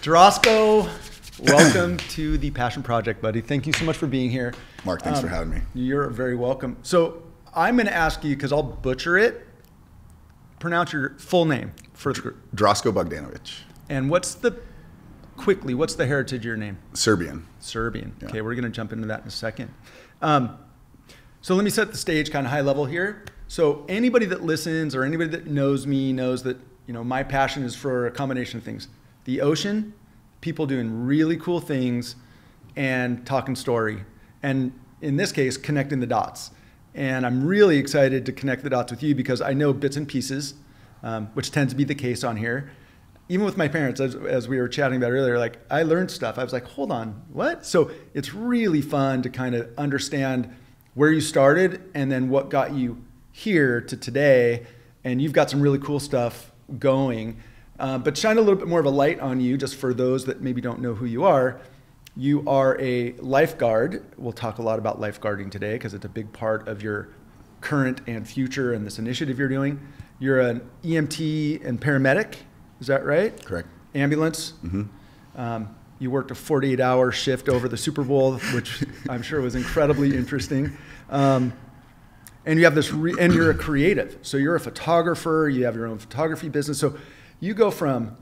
Drasko, welcome to the Passion Project, buddy. Thank you so much for being here. Mark, thanks for having me. You're very welcome. So I'm going to ask you, because I'll butcher it, pronounce your full name for the group. Drasko Bogdanovic. And what's the heritage of your name? Serbian. Serbian. Yeah. Okay, we're going to jump into that in a second. So let me set the stage kind of high level here. So anybody that listens or anybody that knows me knows that, you know, my passion is for a combination of things. The ocean, people doing really cool things, and talking story. And in this case, connecting the dots. And I'm really excited to connect the dots with you because I know bits and pieces, which tends to be the case on here. Even with my parents, as we were chatting about earlier, like I learned stuff. I was like, hold on, what? So it's really fun to kind of understand where you started and then what got you here to today. And you've got some really cool stuff going. But shine a little bit more of a light on you, just for those that maybe don't know who you are. You are a lifeguard. We'll talk a lot about lifeguarding today because it's a big part of your current and future and this initiative you're doing. You're an EMT and paramedic, is that right? Correct. Ambulance. Mm-hmm. You worked a 48-hour shift over the Super Bowl, which I'm sure was incredibly interesting. And you have this, and you're a creative. So you're a photographer. You have your own photography business. So you go from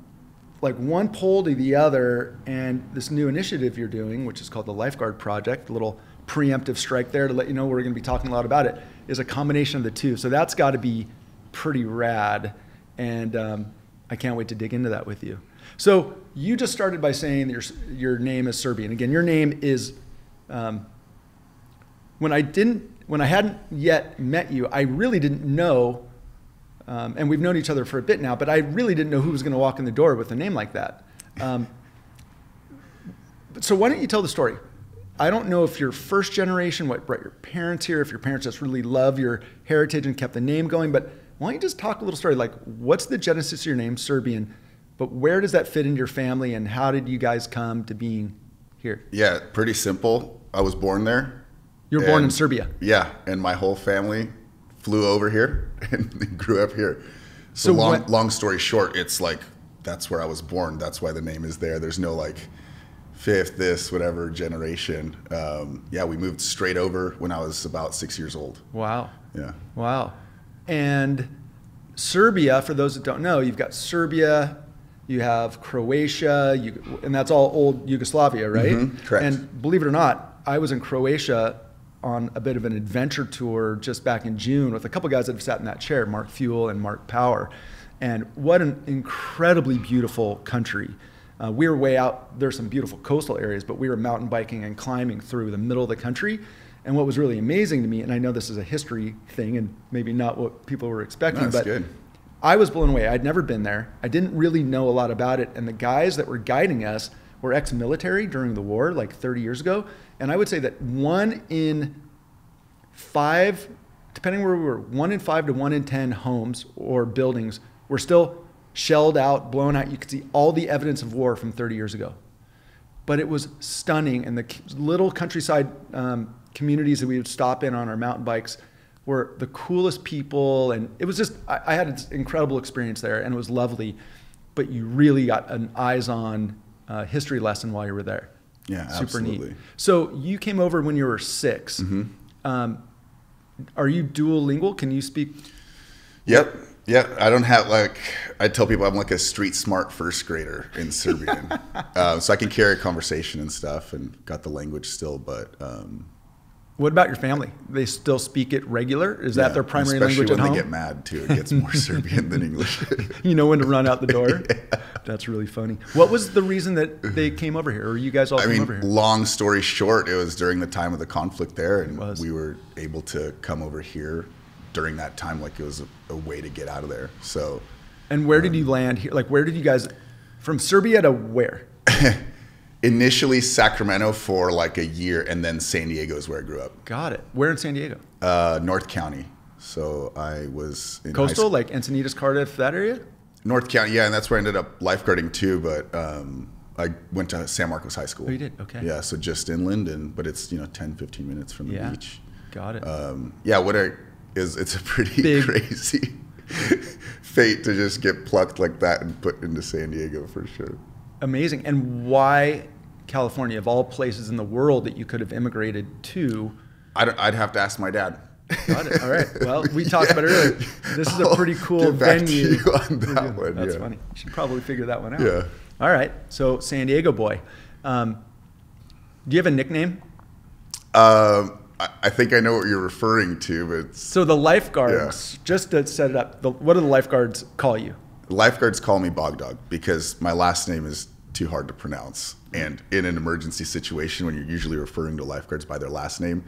like one pole to the other, and this new initiative you're doing, which is called the Lifeguard Project, a little preemptive strike there to let you know we're going to be talking a lot about it, is a combination of the two. So that's got to be pretty rad, and I can't wait to dig into that with you. So you just started by saying that your name is Serbian. Again, your name is, when I hadn't yet met you, I really didn't know. And we've known each other for a bit now, but I really didn't know who was going to walk in the door with a name like that. So why don't you tell the story? I don't know if you're first generation, what brought your parents here, if your parents just really love your heritage and kept the name going, but why don't you just talk a little story, like what's the genesis of your name, Serbian, but where does that fit into your family and how did you guys come to being here? Yeah, pretty simple. I was born there. You were born in Serbia? Yeah, and my whole family flew over here and grew up here. So long story short, it's like, that's where I was born. That's why the name is there. There's no like fifth, this, whatever generation. Yeah, we moved straight over when I was about 6 years old. Wow. Yeah. Wow. And Serbia, for those that don't know, you've got Serbia, you have Croatia, and that's all old Yugoslavia, right? Mm-hmm, correct. And believe it or not, I was in Croatia on a bit of an adventure tour just back in June with a couple guys that have sat in that chair, Mark Fuel and Mark Power. And what an incredibly beautiful country. We were way out, there's some beautiful coastal areas, but we were mountain biking and climbing through the middle of the country. And what was really amazing to me, and I know this is a history thing and maybe not what people were expecting, No, but good. I was blown away. I'd never been there. I didn't really know a lot about it. And the guys that were guiding us were ex-military during the war, like 30 years ago. And I would say that 1 in 5, depending where we were, 1 in 5 to 1 in 10 homes or buildings were still shelled out, blown out. You could see all the evidence of war from 30 years ago. But it was stunning. And the little countryside communities that we would stop in on our mountain bikes were the coolest people. And it was just, I had an incredible experience there and it was lovely. But you really got an eyes-on history lesson while you were there. Yeah, super absolutely. Neat. So you came over when you were 6. Mm-hmm. Are you dual lingual? Can you speak? Yep. I don't have I tell people I'm like a street smart first grader in Serbian. So I can carry a conversation and stuff and got the language still, but. What about your family? They still speak it regular? Is that their primary language at home? Especially when they get mad too. It gets more Serbian than English. You know when to run out the door? Yeah. That's really funny. What was the reason that they came over here, or you guys all came over here? Long story short, it was during the time of the conflict there, and we were able to come over here during that time. Like it was a way to get out of there. So. And where did you land here? Like where did you guys, from Serbia to where? Initially Sacramento for like a year, and then San Diego is where I grew up. Got it. Where in San Diego? North County. So I was in coastal, like Encinitas, Cardiff, that area? North County, yeah, and that's where I ended up lifeguarding too. But I went to San Marcos High School. Oh, you did? Okay. Yeah, so just inland, but it's 10, 15 minutes from the beach. Got it. Yeah, it's a pretty crazy fate to just get plucked like that and put into San Diego for sure. Amazing. And why California, of all places in the world that you could have immigrated to? I'd have to ask my dad. Got it. All right. Well, we talked about it earlier. This is a pretty cool venue. On that one. That's funny. You should probably figure that one out. Yeah. All right. So San Diego boy. Do you have a nickname? I think I know what you're referring to, but so the lifeguards, just to set it up, what do the lifeguards call you? Lifeguards call me Bogdog because my last name is too hard to pronounce. And in an emergency situation, when you're usually referring to lifeguards by their last name,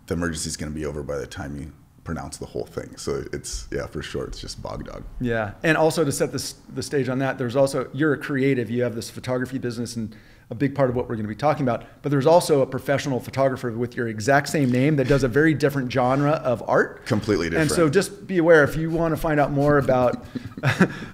the emergency is going to be over by the time you pronounce the whole thing. So it's, for sure, it's just Bogdog. Yeah. And also to set the stage on that, there's also, you're a creative, you have this photography business and a big part of what we're going to be talking about, but there's also a professional photographer with your exact same name that does a very different genre of art. Completely different. And so just be aware, if you want to find out more about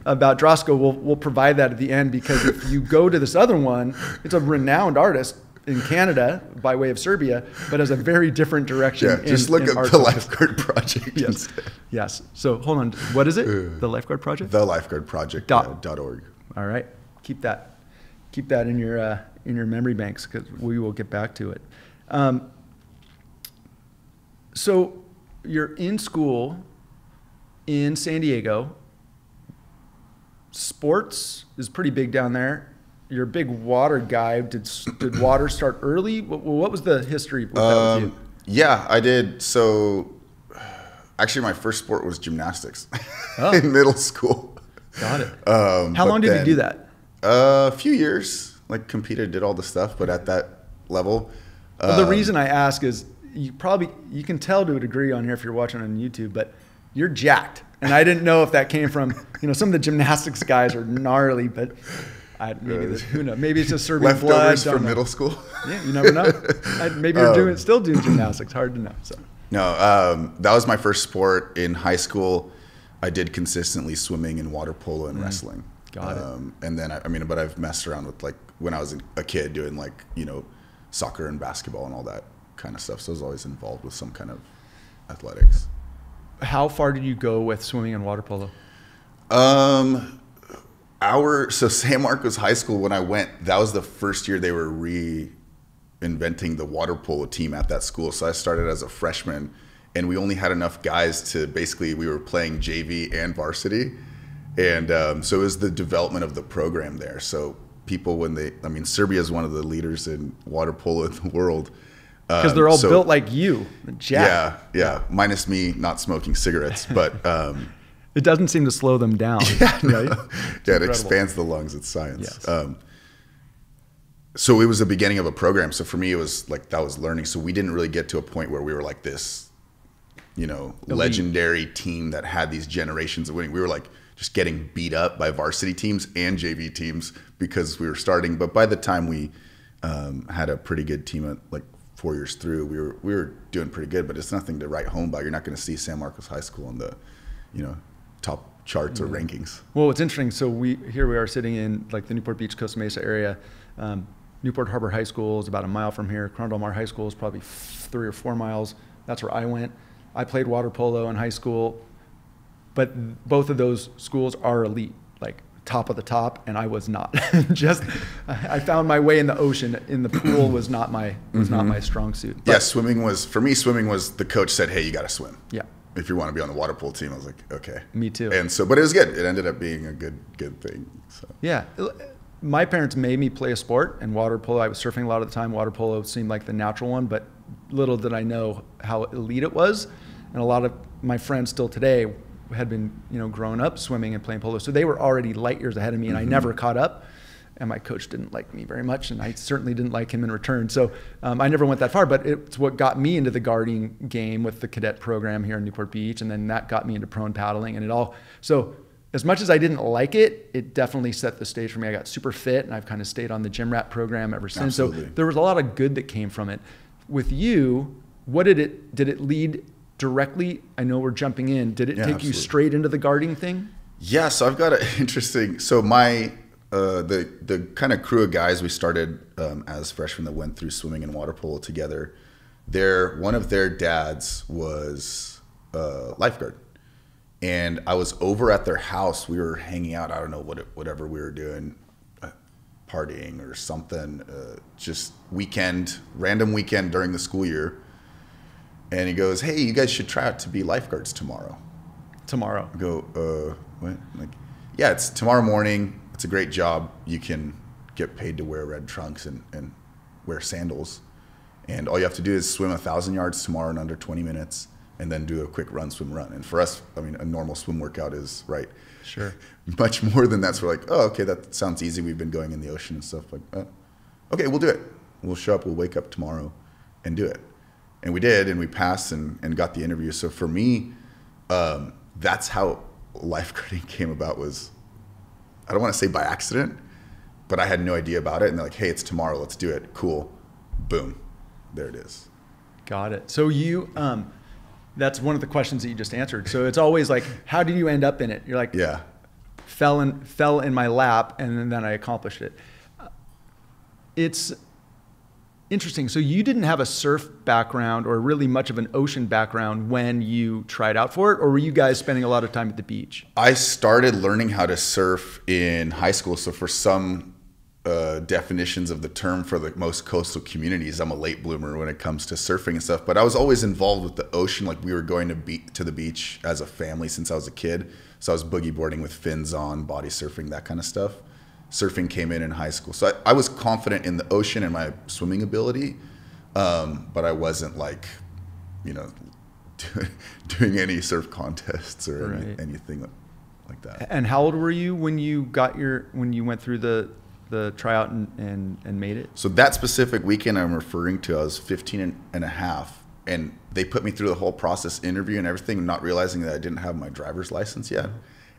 about Drasko, we'll provide that at the end, because if you go to this other one, it's a renowned artist in Canada by way of Serbia, but has a very different direction. Yeah, just look up the Lifeguard Project. Yes. Yes. So hold on. What is it? The Lifeguard Project? The Lifeguard Project. .org. All right. Keep that in your memory banks, because we will get back to it. So you're in school in San Diego. Sports is pretty big down there. You're a big water guy. Did water start early? What was the history with that with you? Yeah, I did. So actually my first sport was gymnastics in middle school. Got it. How long did you do that? A few years. Like competed, did all the stuff, but at that level. Well, the reason I ask is you can tell to a degree on here if you're watching on YouTube, but you're jacked. And I didn't know if that came from, some of the gymnastics guys are gnarly, but who knows? Maybe it's just Serbian leftovers blood. from middle school. Yeah, you never know. Maybe you're still doing gymnastics. Hard to know. So. No, that was my first sport in high school. I did consistently swimming and water polo and wrestling. Got it. And then, but I've messed around with, like, when I was a kid doing, like, soccer and basketball and all that kind of stuff. So I was always involved with some kind of athletics. How far did you go with swimming and water polo? So San Marcos High School, when I went, that was the first year they were reinventing the water polo team at that school. So I started as a freshman, and we only had enough guys to we were playing JV and varsity. And so it was the development of the program there. So people, Serbia is one of the leaders in water polo in the world. Because they're all built like you. Jack. Yeah. Minus me not smoking cigarettes, but it doesn't seem to slow them down. Yeah, right? It expands the lungs. It's science. Yes. So it was the beginning of a program. So for me, it was like that was learning. So we didn't really get to a point where we were like this, legendary team that had these generations of winning. We were like just getting beat up by varsity teams and JV teams because we were starting. But by the time we had a pretty good team at like 4 years through, we were doing pretty good. But it's nothing to write home about. You're not going to see San Marcos High School in the top charts or rankings. Well, it's interesting. So here we are sitting in like the Newport Beach, Costa Mesa area. Newport Harbor High School is about a mile from here. Corona Del Mar High School is probably 3 or 4 miles. That's where I went. I played water polo in high school, but both of those schools are elite, like top of the top, and I was not. I found my way in the ocean. In the pool was not my strong suit. But, swimming was the coach said, "Hey, you got to swim." Yeah. If you want to be on the water polo team, I was like, okay. Me too. And so, but it was good. It ended up being a good thing. So. Yeah. My parents made me play a sport, and water polo, I was surfing a lot of the time. Water polo seemed like the natural one, but little did I know how elite it was. And a lot of my friends still today had been, growing up swimming and playing polo. So they were already light years ahead of me, and I never caught up. And my coach didn't like me very much, and I certainly didn't like him in return. So I never went that far, but it's what got me into the guarding game with the cadet program here in Newport Beach, and then that got me into prone paddling, and it all. So as much as I didn't like it, it definitely set the stage for me. I got super fit, and I've kind of stayed on the gym rat program ever since. Absolutely. So there was a lot of good that came from it. With you, did it lead directly? I know we're jumping in. Did it take you straight into the guarding thing? Yeah, so I've got an interesting. So my the kind of crew of guys we started as freshmen that went through swimming and water polo together. One of their dads was a lifeguard, and I was over at their house. We were hanging out. I don't know whatever we were doing. partying or something, just random weekend during the school year. And he goes, hey, you guys should try out to be lifeguards tomorrow. Tomorrow. I go, what? I'm like, yeah, it's tomorrow morning. It's a great job. You can get paid to wear red trunks and wear sandals. And all you have to do is swim 1,000 yards tomorrow in under 20 minutes and then do a quick run, swim, run. And for us, I mean, a normal swim workout is, right, sure, much more than that. So we're like, oh, okay, that sounds easy. We've been going in the ocean and stuff. Like, okay, we'll do it. We'll show up. We'll wake up tomorrow and do it. And we did, and we passed and got the interview. So for me, that's how lifeguarding came about. Was, I don't want to say by accident, but I had no idea about it. And they're like, hey, it's tomorrow. Let's do it. Cool. Boom. There it is. Got it. So you, that's one of the questions that you just answered. So it's always like, how did you end up in it? You're like, yeah, fell in my lap, and then I accomplished it. It's interesting. So you didn't have a surf background or really much of an ocean background when you tried out for it, or were you guys spending a lot of time at the beach? I started learning how to surf in high school. So for some definitions of the term for the most coastal communities, I'm a late bloomer when it comes to surfing and stuff. But I was always involved with the ocean. Like, we were going to the beach as a family since I was a kid. So I was boogie boarding with fins on, body surfing, that kind of stuff. Surfing came in high school. So I was confident in the ocean and my swimming ability, but I wasn't like, doing any surf contests or anything like that. And how old were you when you went through the tryout and made it? So that specific weekend I'm referring to, I was 15 and a half, and they put me through the whole process, interview and everything, not realizing that I didn't have my driver's license yet.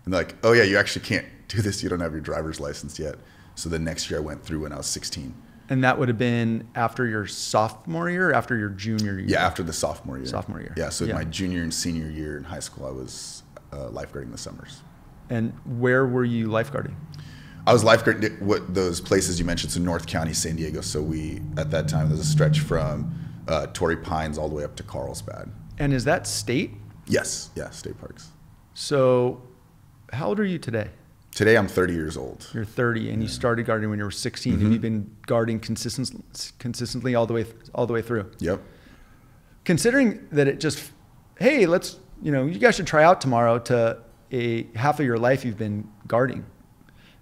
And they're like, oh yeah, you actually can't do this. You don't have your driver's license yet. So the next year I went through when I was 16. And that would have been after your sophomore year or after your junior year? Yeah, after the sophomore year. Sophomore year. Yeah, so my junior and senior year in high school, I was lifeguarding the summers. And where were you lifeguarding? I was lifeguarding what those places you mentioned, so North County, San Diego. So at that time, there's a stretch from Torrey Pines all the way up to Carlsbad. And is that state? Yes, yeah, state parks. So how old are you today? Today I'm 30 years old. You're 30, and you started guarding when you were 16, and you've been guarding consistently all the way through. Yep. Considering that it just, hey, you guys should try out tomorrow to a half of your life you've been guarding.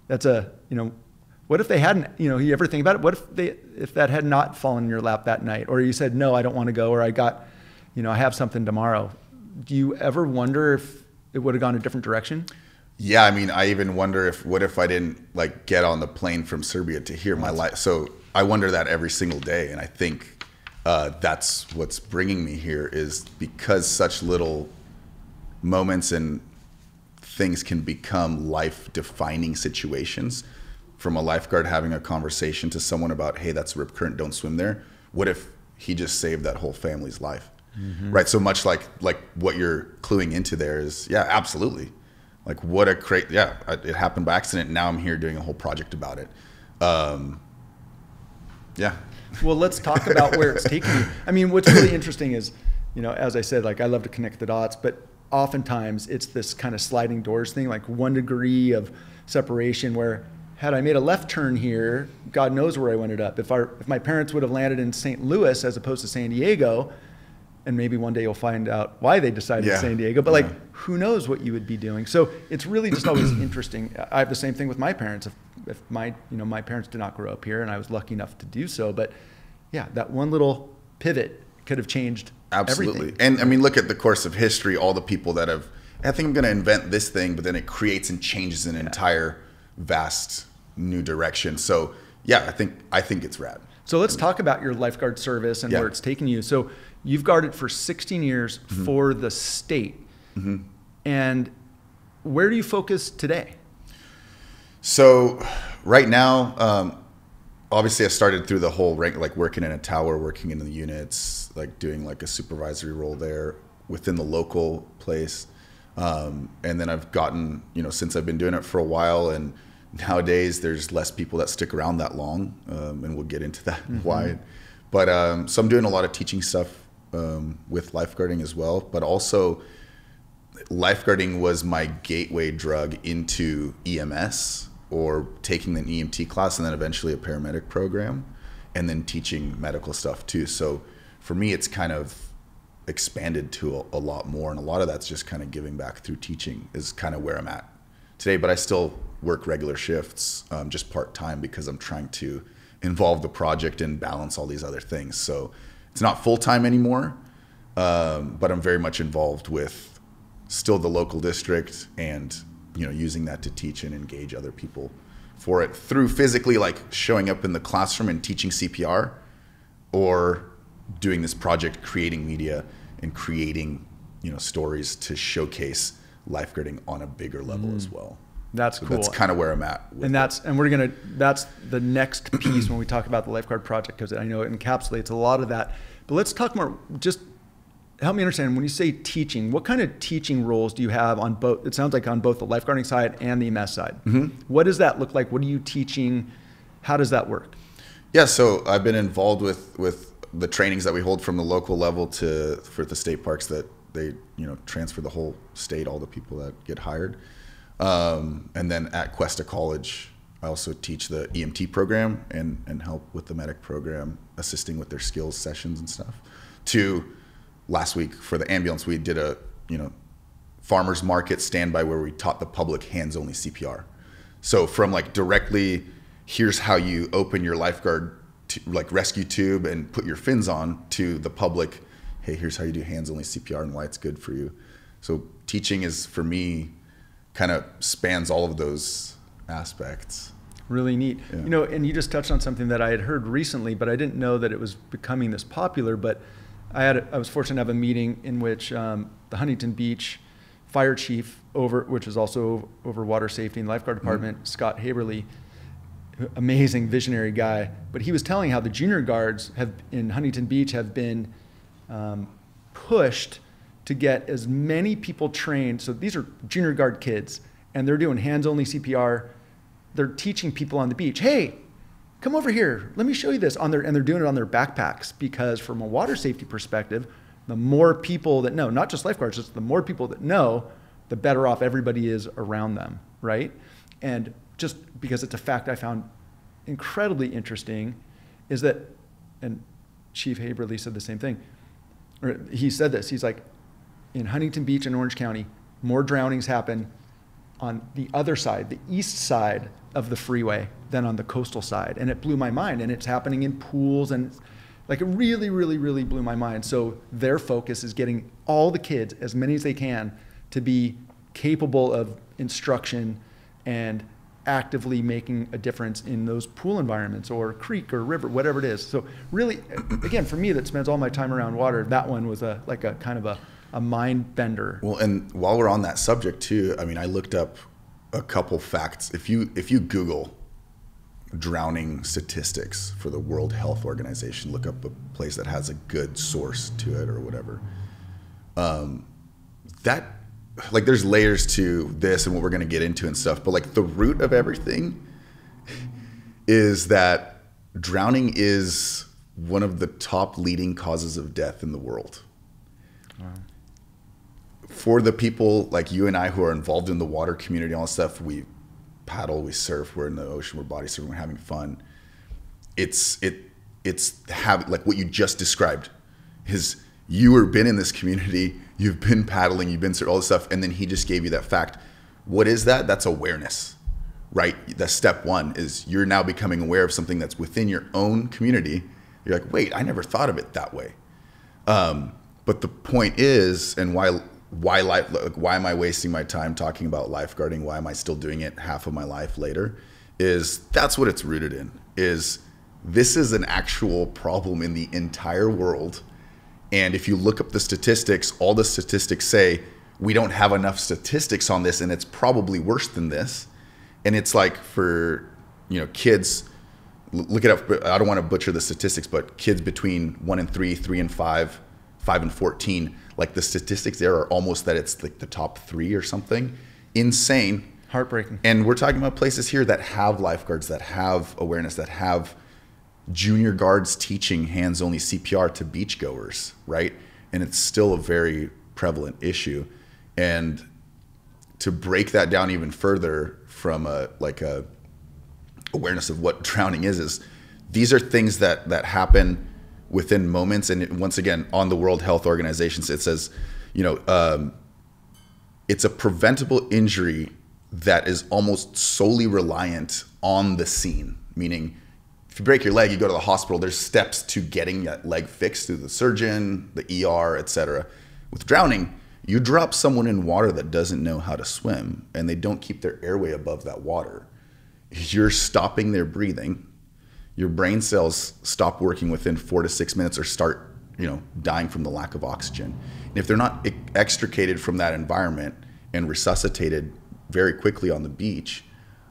That's what if they hadn't, you ever think about it? What if that had not fallen in your lap that night, or you said, no, I don't want to go, or I have something tomorrow. Do you ever wonder if it would have gone a different direction? Yeah, I mean, I even wonder what if I didn't get on the plane from Serbia to hear my life. So I wonder that every single day, and I think that's what's bringing me here, is because such little moments and things can become life-defining situations. From a lifeguard having a conversation to someone about, hey, that's a rip current, don't swim there. What if he just saved that whole family's life? Mm-hmm. Right. So much like what you're cluing into there is, yeah, absolutely. What a great, yeah, it happened by accident. Now I'm here doing a whole project about it. Yeah. Well, let's talk about where it's taking you. I mean, what's really interesting is, as I said, I love to connect the dots, but oftentimes it's this kind of sliding doors thing, 1 degree of separation, where had I made a left turn here, God knows where I ended up. If my parents would have landed in St. Louis as opposed to San Diego, and maybe one day you'll find out why they decided San Diego, but who knows what you would be doing. So it's really just always interesting. I have the same thing with my parents. If my parents did not grow up here, and I was lucky enough to do so, but yeah, that one little pivot could have changed absolutely everything. And I mean, look at the course of history, all the people that have, I think I'm going to invent this thing, but then it creates and changes an entire vast new direction. So yeah, I think it's rad. So let's talk about your lifeguard service and where it's taken you. So you've guarded for 16 years for the state. Mm-hmm. And where do you focus today? So right now, obviously I started through the whole rank, working in a tower, working in the units, doing a supervisory role there within the local place. And then I've gotten, since I've been doing it for a while, and nowadays there's less people that stick around that long, and we'll get into that why. But so I'm doing a lot of teaching stuff with lifeguarding as well, but also lifeguarding was my gateway drug into EMS or taking an EMT class and then eventually a paramedic program, and then teaching medical stuff too. So for me, it's kind of expanded to a lot more, and a lot of that's just kind of giving back through teaching is kind of where I'm at today. But I still work regular shifts, just part-time, because I'm trying to involve the project and balance all these other things. So it's not full-time anymore, but I'm very much involved with still the local district, and using that to teach and engage other people for it through physically, like showing up in the classroom and teaching CPR, or doing this project, creating media and creating stories to showcase lifeguarding on a bigger level as well. That's cool. That's kind of where I'm at. And that's the next piece when we talk about the Lifeguard Project, because I know it encapsulates a lot of that. But let's talk more, just help me understand, when you say teaching, what kind of teaching roles do you have on both? It sounds like on both the lifeguarding side and the EMS side. What does that look like? What are you teaching? How does that work? Yeah, so I've been involved with the trainings that we hold from the local level for the state parks, that they transfer the whole state, all the people that get hired. And then at Cuesta College, I also teach the EMT program and help with the medic program, assisting with their skills sessions and stuff. Last week for the ambulance, we did a farmers market standby where we taught the public hands-only CPR. So from like directly, here's how you open your lifeguard rescue tube and put your fins on, to the public, hey, here's how you do hands-only CPR and why it's good for you. So teaching is, for me, kind of spans all of those aspects. Really neat. Yeah. And you just touched on something that I had heard recently, but I didn't know that it was becoming this popular. But I was fortunate to have a meeting in which the Huntington Beach fire chief, which is also over water safety and lifeguard department, Scott Haberly, amazing visionary guy, but he was telling how the junior guards in Huntington Beach have been pushed to get as many people trained. So these are junior guard kids, and they're doing hands-only CPR. They're teaching people on the beach, hey, come over here, let me show you this, and they're doing it on their backpacks, because from a water safety perspective, the more people that know, not just lifeguards, just the more people that know, the better off everybody is around them, right? And just because it's a fact I found incredibly interesting is that, and Chief Haberly said the same thing, or he said this, he's like, in Huntington Beach and Orange County, more drownings happen on the other side, the east side of the freeway, than on the coastal side. And it blew my mind, and it's happening in pools, and like it really, really, really blew my mind. So their focus is getting all the kids, as many as they can, to be capable of instruction and actively making a difference in those pool environments or creek or river, whatever it is. So really, again, for me that spends all my time around water, that one was a kind of a mind bender. Well, and while we're on that subject too, I mean, I looked up a couple facts. If you Google drowning statistics for the World Health Organization, look up a place that has a good source to it or whatever. There's layers to this and what we're going to get into and stuff, but like the root of everything is that drowning is one of the top leading causes of death in the world. Wow. For the people like you and I who are involved in the water community, all that stuff, we paddle, we surf, we're in the ocean, we're body surfing, we're having fun. It's like what you just described. You've been in this community, you've been paddling, you've been through all this stuff, and then he just gave you that fact. What is that? That's awareness, right? That's step one, is you're now becoming aware of something that's within your own community. You're like, wait, I never thought of it that way. But the point is, and why am I wasting my time talking about lifeguarding? Why am I still doing it half of my life later? Is that's what it's rooted in, is this is an actual problem in the entire world. And if you look up the statistics, all the statistics say we don't have enough statistics on this, and it's probably worse than this. And it's like for kids, look it up. I don't want to butcher the statistics, but kids between 1 and 3, 3 and 5, 5 and 14, like the statistics there are almost that it's like the top 3 or something. Insane. Heartbreaking. And we're talking about places here that have lifeguards, that have awareness, that have junior guards teaching hands-only CPR to beachgoers, right? And it's still a very prevalent issue. And to break that down even further from a awareness of what drowning is these are things that happen within moments. And once again, on the World Health Organization, it says, it's a preventable injury that is almost solely reliant on the scene. Meaning, if you break your leg, you go to the hospital, there's steps to getting that leg fixed through the surgeon, the ER, etc. With drowning, you drop someone in water that doesn't know how to swim and they don't keep their airway above that water. You're stopping their breathing. Your brain cells stop working within 4 to 6 minutes or start, dying from the lack of oxygen. And if they're not extricated from that environment and resuscitated very quickly on the beach,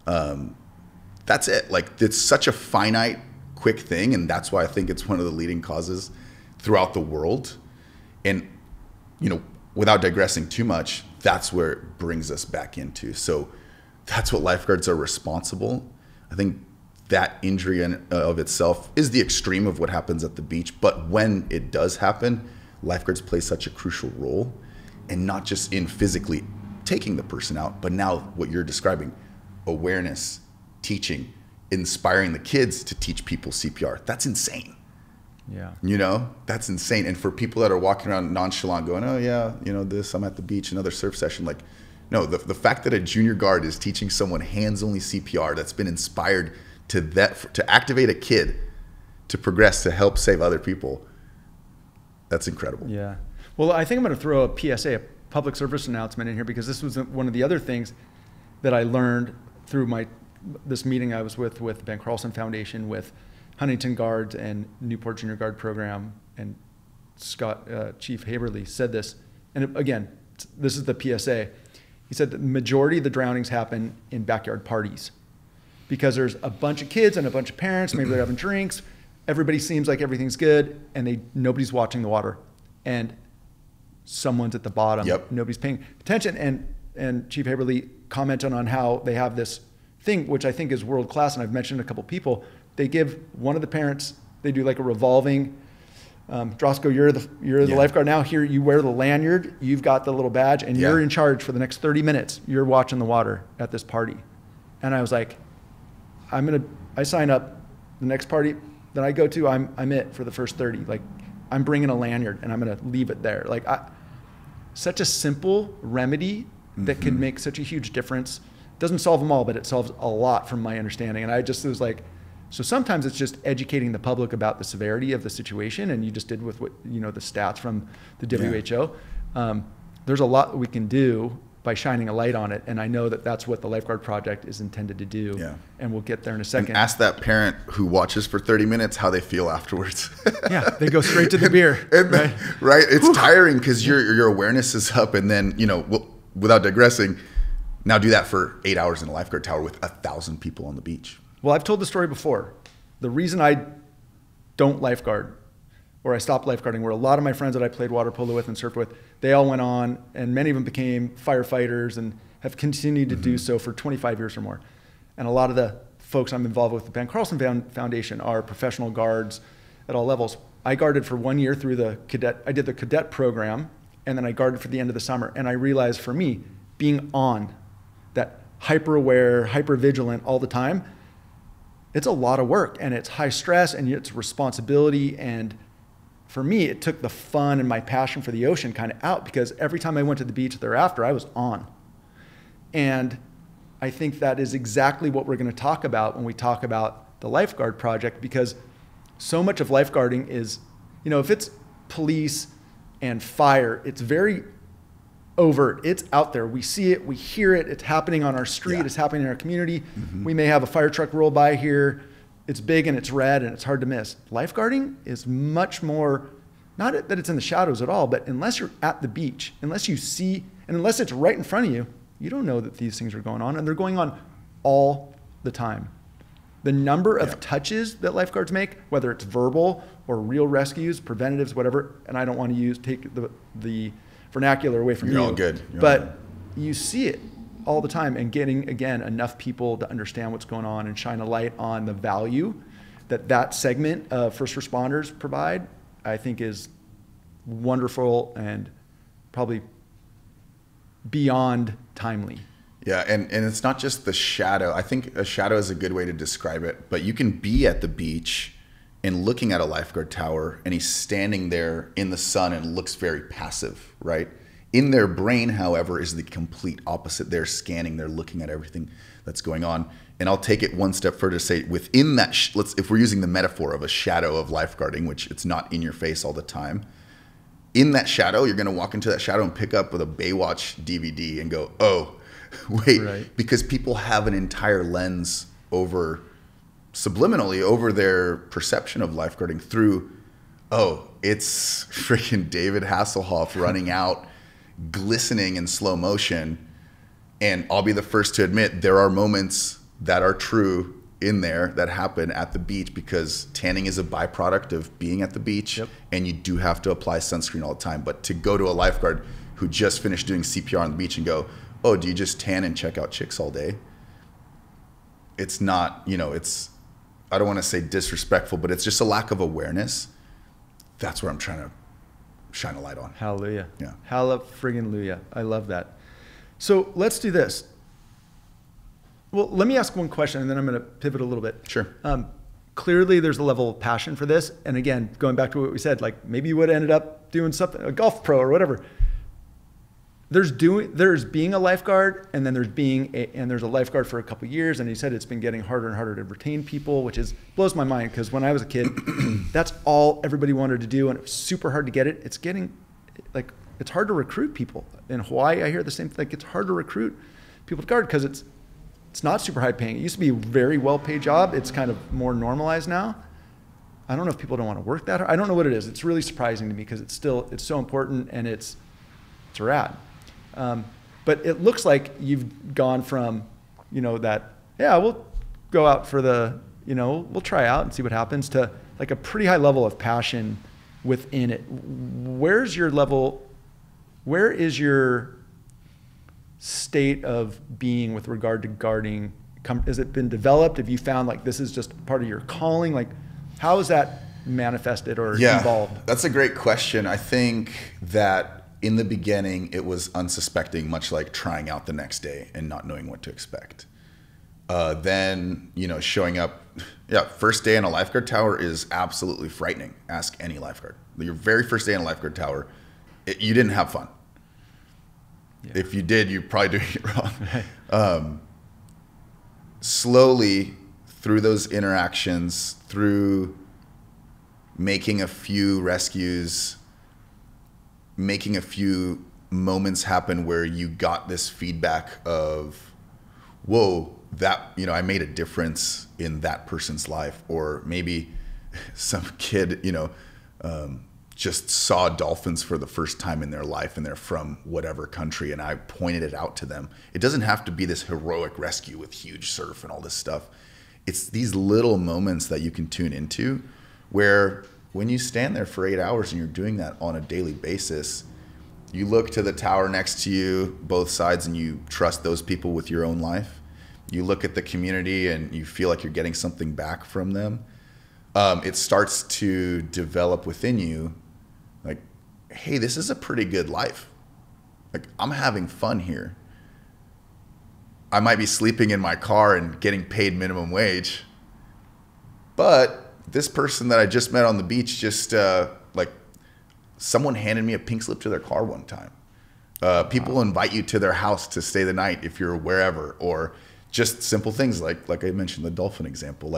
that's it. Like, it's such a finite, quick thing. And that's why I think it's one of the leading causes throughout the world. And, without digressing too much, that's where it brings us back into. So that's what lifeguards are responsible. I think that injury in of itself is the extreme of what happens at the beach. But when it does happen, lifeguards play such a crucial role, and not just in physically taking the person out, but now what you're describing, awareness, teaching, inspiring the kids to teach people CPR. That's insane. Yeah. That's insane. And for people that are walking around nonchalant going, oh yeah, I'm at the beach, another surf session. Like, no, the fact that a junior guard is teaching someone hands-only CPR that's been inspired to activate a kid to progress, to help save other people, that's incredible. Yeah. Well, I think I'm going to throw a PSA, a public service announcement in here, because this was one of the other things that I learned through this meeting I was with Ben Carlson Foundation, with Huntington Guards and Newport Junior Guard Program, and Chief Haberly said this, and again, this is the PSA. He said the majority of the drownings happen in backyard parties because there's a bunch of kids and a bunch of parents, maybe they're having drinks, everybody seems like everything's good, and nobody's watching the water, and someone's at the bottom. Yep. Nobody's paying attention. And Chief Haberly commented on how they have this thing, which I think is world class, and I've mentioned to a couple people. They give one of the parents, they do like a revolving, Drasko, you're the lifeguard now. Here, you wear the lanyard, you've got the little badge, and you're in charge for the next 30 minutes. You're watching the water at this party. And I was like, I sign up. The next party that I go to, I'm it for the first 30. Like, I'm bringing a lanyard and I'm gonna leave it there. Like, such a simple remedy that could make such a huge difference. Doesn't solve them all, but it solves a lot from my understanding. And I just was like, so sometimes it's just educating the public about the severity of the situation, and you just did with what the stats from the WHO. There's a lot that we can do by shining a light on it, and I know that that's what the Lifeguard Project is intended to do. Yeah. And we'll get there in a second. And ask that parent who watches for 30 minutes how they feel afterwards. Yeah, they go straight to the beer. Right? It's tiring because your awareness is up, and then without digressing, now do that for 8 hours in a lifeguard tower with 1,000 people on the beach. Well, I've told the story before. The reason I don't lifeguard, or I stopped lifeguarding, were a lot of my friends that I played water polo with and surfed with, they all went on, and many of them became firefighters and have continued to do so for 25 years or more. And a lot of the folks I'm involved with the Ben Carlson Foundation are professional guards at all levels. I guarded for 1 year through I did the cadet program, and then I guarded for the end of the summer. And I realized for me, being on that hyper aware, hyper vigilant all the time, it's a lot of work, and it's high stress, and it's responsibility. And for me, it took the fun and my passion for the ocean kind of out, because every time I went to the beach thereafter, I was on. And I think that is exactly what we're going to talk about when we talk about the Lifeguard Project, because so much of lifeguarding is, if it's police and fire, it's very overt. It's out there. We see it, we hear it, it's happening on our street, it's happening in our community. We may have a fire truck roll by here. It's big and it's red and it's hard to miss. Lifeguarding is much more, not that it's in the shadows at all, but unless you're at the beach, unless you see, and unless it's right in front of you, you don't know that these things are going on, and they're going on all the time. The number of touches that lifeguards make, whether it's verbal or real rescues, preventatives, whatever, and I don't want to take the vernacular away from you. You're all good. But you see it all the time, and getting, again, enough people to understand what's going on and shine a light on the value that segment of first responders provide, I think is wonderful and probably beyond timely. Yeah, and it's not just the shadow. I think a shadow is a good way to describe it, but you can be at the beach and looking at a lifeguard tower, and he's standing there in the sun and looks very passive, right? In their brain, however, is the complete opposite. They're scanning, they're looking at everything that's going on. And I'll take it one step further to say within that, if we're using the metaphor of a shadow of lifeguarding, which it's not in your face all the time, in that shadow, you're going to walk into that shadow and pick up with a Baywatch DVD and go, oh, wait, right. Because people have an entire lens over, subliminally, over their perception of lifeguarding through, oh, it's freaking David Hasselhoff running out, glistening in slow motion. And I'll be the first to admit there are moments that are true in there that happen at the beach, because tanning is a byproduct of being at the beach. Yep. And you do have to apply sunscreen all the time. But to go to a lifeguard who just finished doing CPR on the beach and go, oh, do you just tan and check out chicks all day? It's not, it's, I don't want to say disrespectful, but it's just a lack of awareness. That's where I'm trying to shine a light on. Hallelujah. Yeah. Hallelujah. I love that. So let's do this. Well, let me ask one question, and then I'm going to pivot a little bit. Sure. Clearly, there's a level of passion for this. And again, going back to what we said, like maybe you would have ended up doing something, a golf pro or whatever. There's being a lifeguard, and then there's a lifeguard for a couple of years. And he said it's been getting harder and harder to retain people, which blows my mind, because when I was a kid, that's all everybody wanted to do, and it was super hard to get it. It's getting like, it's hard to recruit people. In Hawaii, I hear the same thing. It's hard to recruit people to guard because it's not super high paying. It used to be a very well paid job. It's kind of more normalized now. I don't know if people don't want to work that hard. I don't know what it is. It's really surprising to me, because it's so important, and it's rad. But it looks like you've gone from, that, yeah, we'll go out for we'll try out and see what happens, to like a pretty high level of passion within it. Where is your state of being with regard to guarding? Has it been developed? Have you found like this is just part of your calling? Like, how is that manifested or evolved? That's a great question. I think that in the beginning, it was unsuspecting, much like trying out the next day and not knowing what to expect. Then, showing up, first day in a lifeguard tower is absolutely frightening. Ask any lifeguard. Your very first day in a lifeguard tower, you didn't have fun. Yeah. If you did, you're probably doing it wrong. Slowly, through those interactions, through making a few rescues, making a few moments happen where you got this feedback of, whoa, that, I made a difference in that person's life. Or maybe some kid, just saw dolphins for the first time in their life, and they're from whatever country, and I pointed it out to them. It doesn't have to be this heroic rescue with huge surf and all this stuff. It's these little moments that you can tune into, where when you stand there for 8 hours and you're doing that on a daily basis, you look to the tower next to you, both sides, and you trust those people with your own life. You look at the community and you feel like you're getting something back from them. It starts to develop within you, like, hey, this is a pretty good life. Like, I'm having fun here. I might be sleeping in my car and getting paid minimum wage, but this person that I just met on the beach just someone handed me a pink slip to their car one time. People invite you to their house to stay the night if you're wherever, or just simple things like I mentioned, the dolphin example.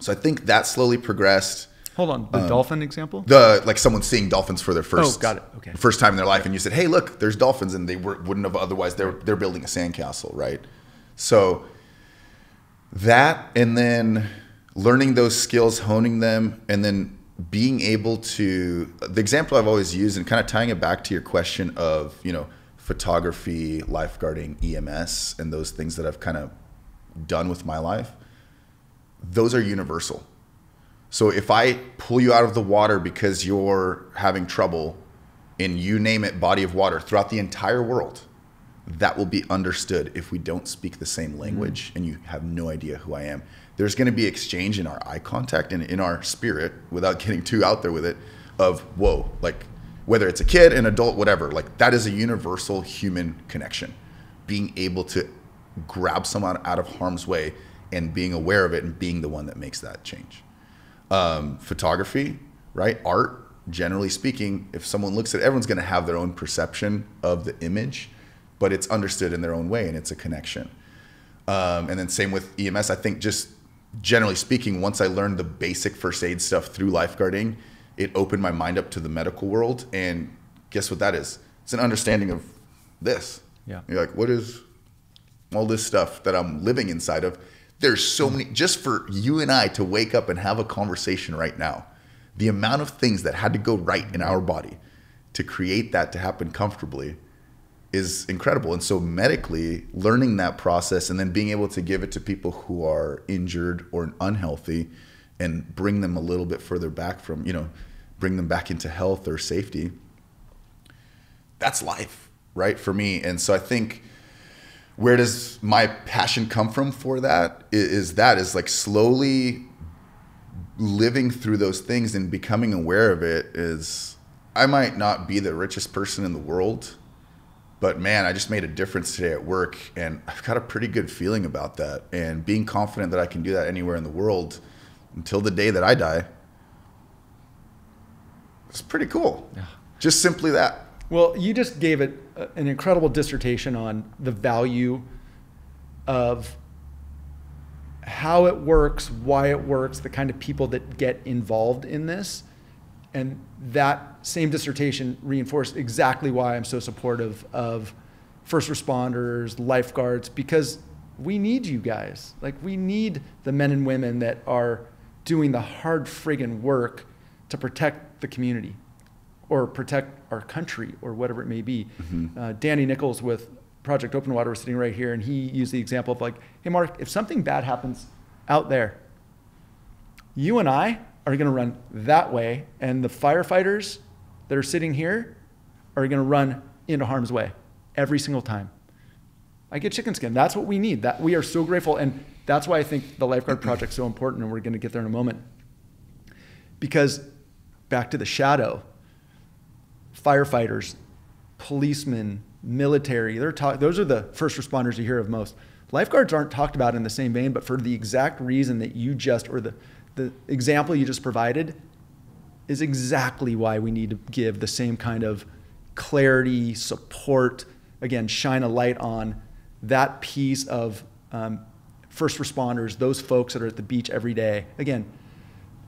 So I think that slowly progressed. Hold on, the dolphin example? Like someone seeing dolphins for their first first time in their life, and you said, hey, look, there's dolphins, and they wouldn't have otherwise. They're building a sandcastle, right? So that, and then learning those skills, honing them, and then being able to, the example I've always used, and kind of tying it back to your question of, photography, lifeguarding, EMS, and those things that I've kind of done with my life, those are universal. So if I pull you out of the water because you're having trouble, and you name it, body of water throughout the entire world, that will be understood if we don't speak the same language and you have no idea who I am. There's going to be exchange in our eye contact and in our spirit, without getting too out there with it, of, whoa, like whether it's a kid, an adult, whatever, like that is a universal human connection. being able to grab someone out of harm's way and being aware of it and being the one that makes that change. Photography, right? Art, generally speaking, if someone looks at it, everyone's going to have their own perception of the image, but it's understood in their own way and it's a connection. And then same with EMS. I think just generally speaking, once I learned the basic first aid stuff through lifeguarding, it opened my mind up to the medical world. And guess what that is? It's an understanding of this. Yeah. You're like, what is all this stuff that I'm living inside of? There's so many, just for you and I to wake up and have a conversation right now, the amount of things that had to go right in our body to create that to happen comfortably is incredible. And so medically, learning that process and then being able to give it to people who are injured or unhealthy and bring them a little bit further back from, bring them back into health or safety, that's life, right, for me. And so I think, where does my passion come from for that? Is like slowly living through those things and becoming aware of it. Is I might not be the richest person in the world, but man, I just made a difference today at work and I've got a pretty good feeling about that. And being confident that I can do that anywhere in the world until the day that I die, it's pretty cool. Yeah. Just simply that. Well, you just gave it an incredible dissertation on the value of how it works, why it works, the kind of people that get involved in this. And that same dissertation reinforced exactly why I'm so supportive of first responders, lifeguards, because we need you guys. Like, we need the men and women that are doing the hard friggin' work to protect the community or protect our country or whatever it may be. Mm-hmm. Danny Nichols with Project Open Water was sitting right here, and he used the example of like, hey, Mark, if something bad happens out there, you and I are going to run that way, and the firefighters that are sitting here are going to run into harm's way every single time. I get chicken skin. That's what we need. That we are so grateful, and that's why I think the Lifeguard Project is so important, and we're going to get there in a moment. Because back to the shadow, firefighters, policemen, military, those are the first responders you hear of most. Lifeguards aren't talked about in the same vein, but for the exact reason that you just, or the example you just provided is exactly why we need to give the same kind of clarity, support, again, shine a light on that piece of first responders, those folks that are at the beach every day. Again,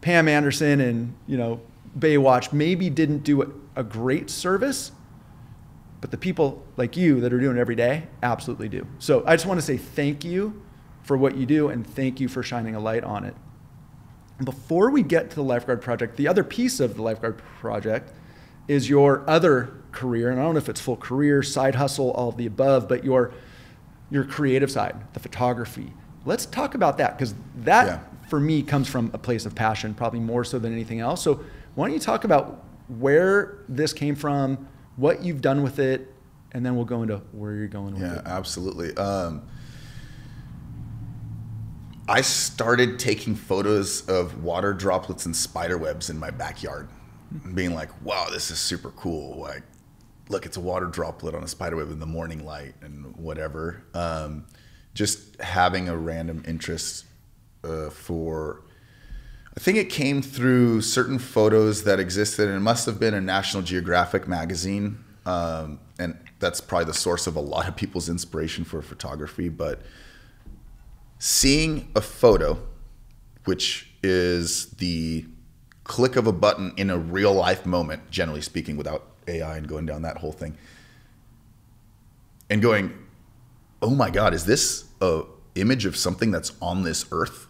Pam Anderson and Baywatch maybe didn't do a great service, but the people like you that are doing it every day absolutely do. So I just want to say thank you for what you do, and thank you for shining a light on it. Before we get to the Lifeguard Project, the other piece of the Lifeguard Project is your other career, and I don't know if it's full career, side hustle, all of the above, but your creative side, the photography. Let's talk about that, because that for me comes from a place of passion, probably more so than anything else. So why don't you talk about where this came from, what you've done with it, and then we'll go into where you're going with it. Yeah, absolutely. I started taking photos of water droplets and spider webs in my backyard, being like, wow, this is super cool. Like, look, it's a water droplet on a spider web in the morning light and whatever. Just having a random interest for, I think it came through certain photos that existed, and it must have been a National Geographic magazine. And that's probably the source of a lot of people's inspiration for photography. But seeing a photo, which is the click of a button in a real life moment, generally speaking, without AI and going down that whole thing, and going, oh my God, is this a image of something that's on this earth?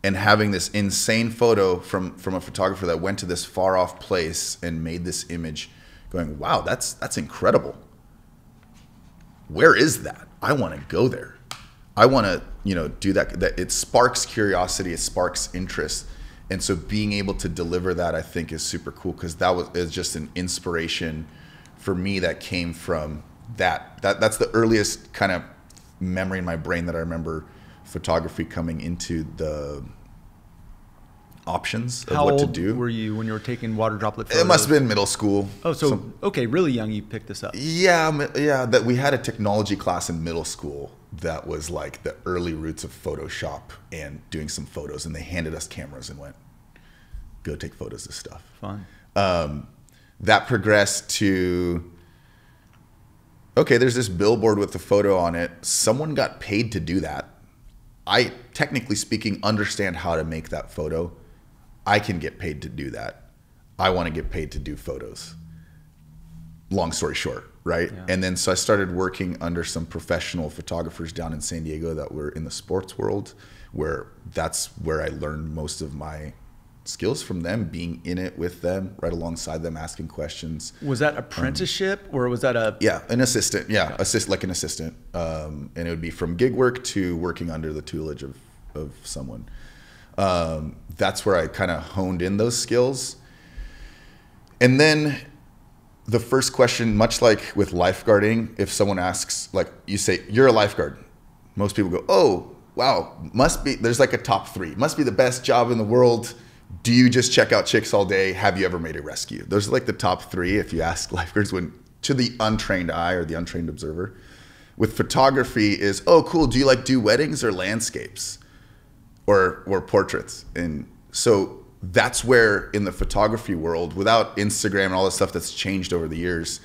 And having this insane photo from a photographer that went to this far off place and made this image, going, wow, that's incredible. Where is that? I want to go there. I want to, do that. That it sparks curiosity, it sparks interest. And so being able to deliver that, I think, is super cool, because is just an inspiration for me that came from that's the earliest kind of memory in my brain that I remember photography coming into options of How what to old do. were you when you were taking water droplet photos? It must have been middle school. Oh, so okay, really young you picked this up. Yeah, that we had a technology class in middle school that was like the early roots of Photoshop and doing some photos, and they handed us cameras and went, go take photos of stuff. Fun. That progressed to, okay, there's this billboard with the photo on it. Someone got paid to do that. I, technically speaking, understand how to make that photo. I can get paid to do that. I want to get paid to do photos. Long story short, right? Yeah. And then so I started working under some professional photographers down in San Diego that were in the sports world, where that's where I learned most of my skills from them, being in it with them, right alongside them, asking questions. Was that apprenticeship or was that a... Yeah, an assistant. Yeah, like an assistant. And it would be from gig work to working under the tutelage of someone. That's where I kind of honed in those skills. And then the first question, much like with lifeguarding, if someone asks, like you say, you're a lifeguard. Most people go, oh, wow, must be, there's like a top 3. Must be the best job in the world. Do you just check out chicks all day? Have you ever made a rescue? Those are like the top 3 if you ask lifeguards, when to the untrained eye or the untrained observer. With photography is, oh, cool. Do you like do weddings or landscapes or portraits? And so that's where in the photography world, without Instagram and all the stuff that's changed over the years,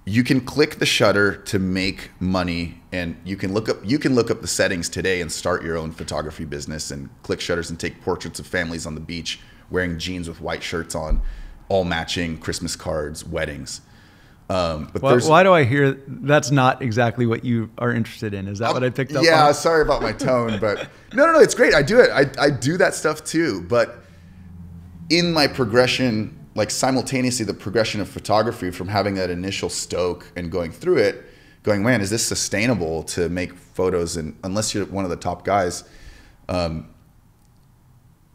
you can click the shutter to make money, and you can look up the settings today and start your own photography business and click shutters and take portraits of families on the beach wearing jeans with white shirts on, all matching Christmas cards, weddings. But why do I hear that's not exactly what you are interested in? Is that what I picked up on? Sorry about my tone, but no, it's great. I do it. I do that stuff too. But in my progression, like simultaneously the progression of photography from having that initial stoke and going through it, going, man, is this sustainable to make photos? And unless you're one of the top guys,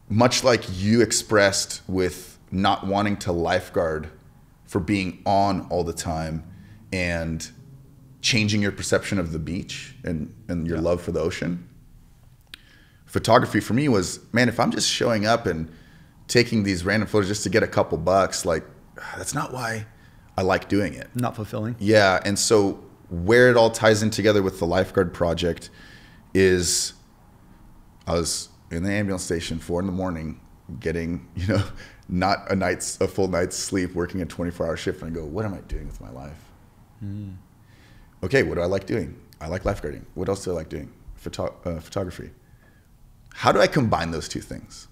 much like you expressed with not wanting to lifeguard for being on all the time and changing your perception of the beach and your love for the ocean. Photography for me was, man, if I'm just showing up and taking these random photos just to get a couple bucks, like that's not why I like doing it. Not fulfilling. Yeah. And so where it all ties in together with the Lifeguard Project is I was in the ambulance station 4 a.m, getting, not a full night's sleep, working a 24-hour shift. And I go, what am I doing with my life? Okay. What do I like doing? I like lifeguarding. What else do I like doing? Photography. How do I combine those two things?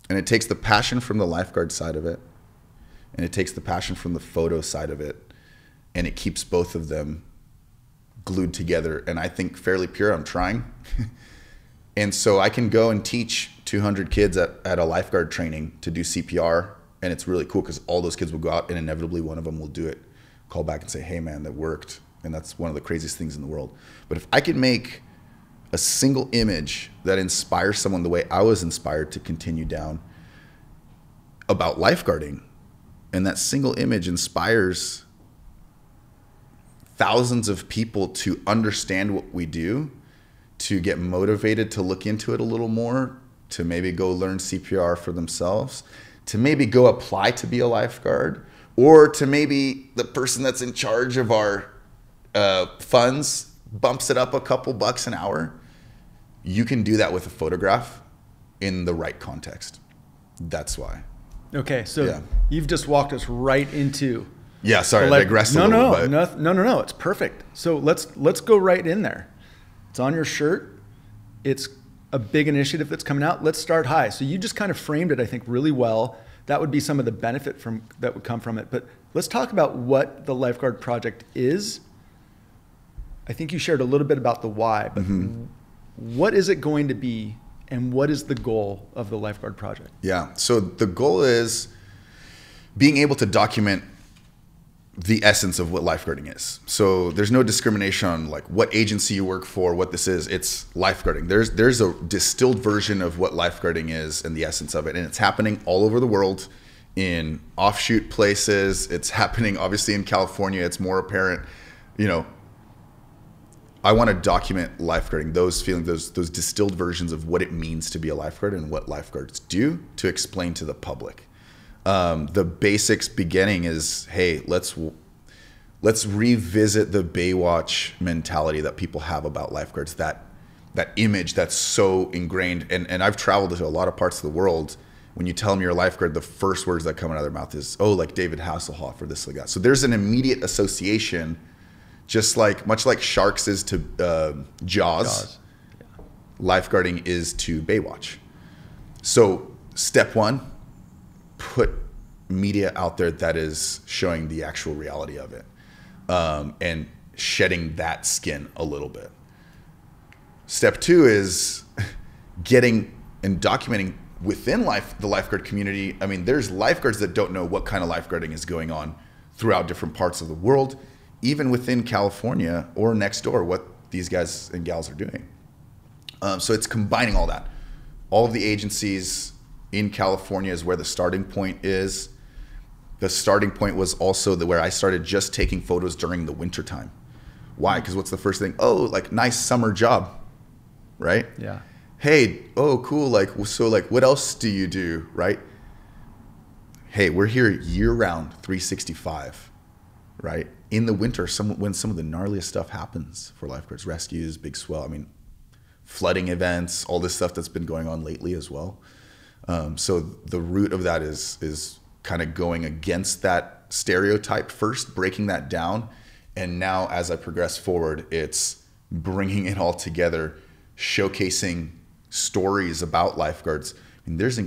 And it takes the passion from the lifeguard side of it, and it takes the passion from the photo side of it, and it keeps both of them glued together. And I think fairly pure. I'm trying. And so I can go and teach 200 kids at a lifeguard training to do CPR, and it's really cool because all those kids will go out and inevitably one of them will do it, call back and say, hey man, that worked. And that's one of the craziest things in the world. But if I could make a single image that inspires someone the way I was inspired to continue down about lifeguarding, and that single image inspires thousands of people to understand what we do, to get motivated to look into it a little more, to maybe go learn CPR for themselves, to maybe go apply to be a lifeguard, or to maybe the person that's in charge of our funds bumps it up a couple bucks an hour. You can do that with a photograph in the right context. That's why. Okay, so you've just walked us right into. Yeah, sorry, I digressed a little bit. No, it's perfect. So let's go right in there. It's on your shirt. It's a big initiative that's coming out. Let's start high. So you just kind of framed it, I think, really well. That would be some of the benefit that would come from it. But let's talk about what the Lifeguard Project is. I think you shared a little bit about the why, but what is it going to be, and what is the goal of the Lifeguard Project? Yeah, so the goal is being able to document the essence of what lifeguarding is. So there's no discrimination on like what agency you work for, what this is. It's lifeguarding. There's a distilled version of what lifeguarding is and the essence of it, and it's happening all over the world in offshoot places. It's happening obviously in California. It's more apparent, I want to document lifeguarding, those feelings, those distilled versions of what it means to be a lifeguard and what lifeguards do, to explain to the public. The basics beginning is, hey, let's revisit the Baywatch mentality that people have about lifeguards, that image that's so ingrained. And I've traveled to a lot of parts of the world. When you tell them you're a lifeguard, the first words that come out of their mouth is, oh, like David Hasselhoff or this, like that. So there's an immediate association, just like, much like Sharks is to Jaws. Yeah. Lifeguarding is to Baywatch. So step one, put media out there that is showing the actual reality of it, and shedding that skin a little bit. Step two is getting and documenting within the lifeguard community. I mean, there's lifeguards that don't know what kind of lifeguarding is going on throughout different parts of the world, even within California or next door, what these guys and gals are doing. So it's combining all that. All of the agencies in California is where the starting point is. The starting point was also where I started just taking photos during the winter time. Why? Because what's the first thing? Oh, like, nice summer job, right? Yeah. Hey, oh, cool. Like, so like, what else do you do, right? Hey, we're here year round, 365, right? In the winter, when some of the gnarliest stuff happens for lifeguards, rescues, big swell, I mean, flooding events, all this stuff that's been going on lately as well. So the root of that is kind of going against that stereotype first, breaking that down. And now as I progress forward, it's bringing it all together, showcasing stories about lifeguards. I mean, there's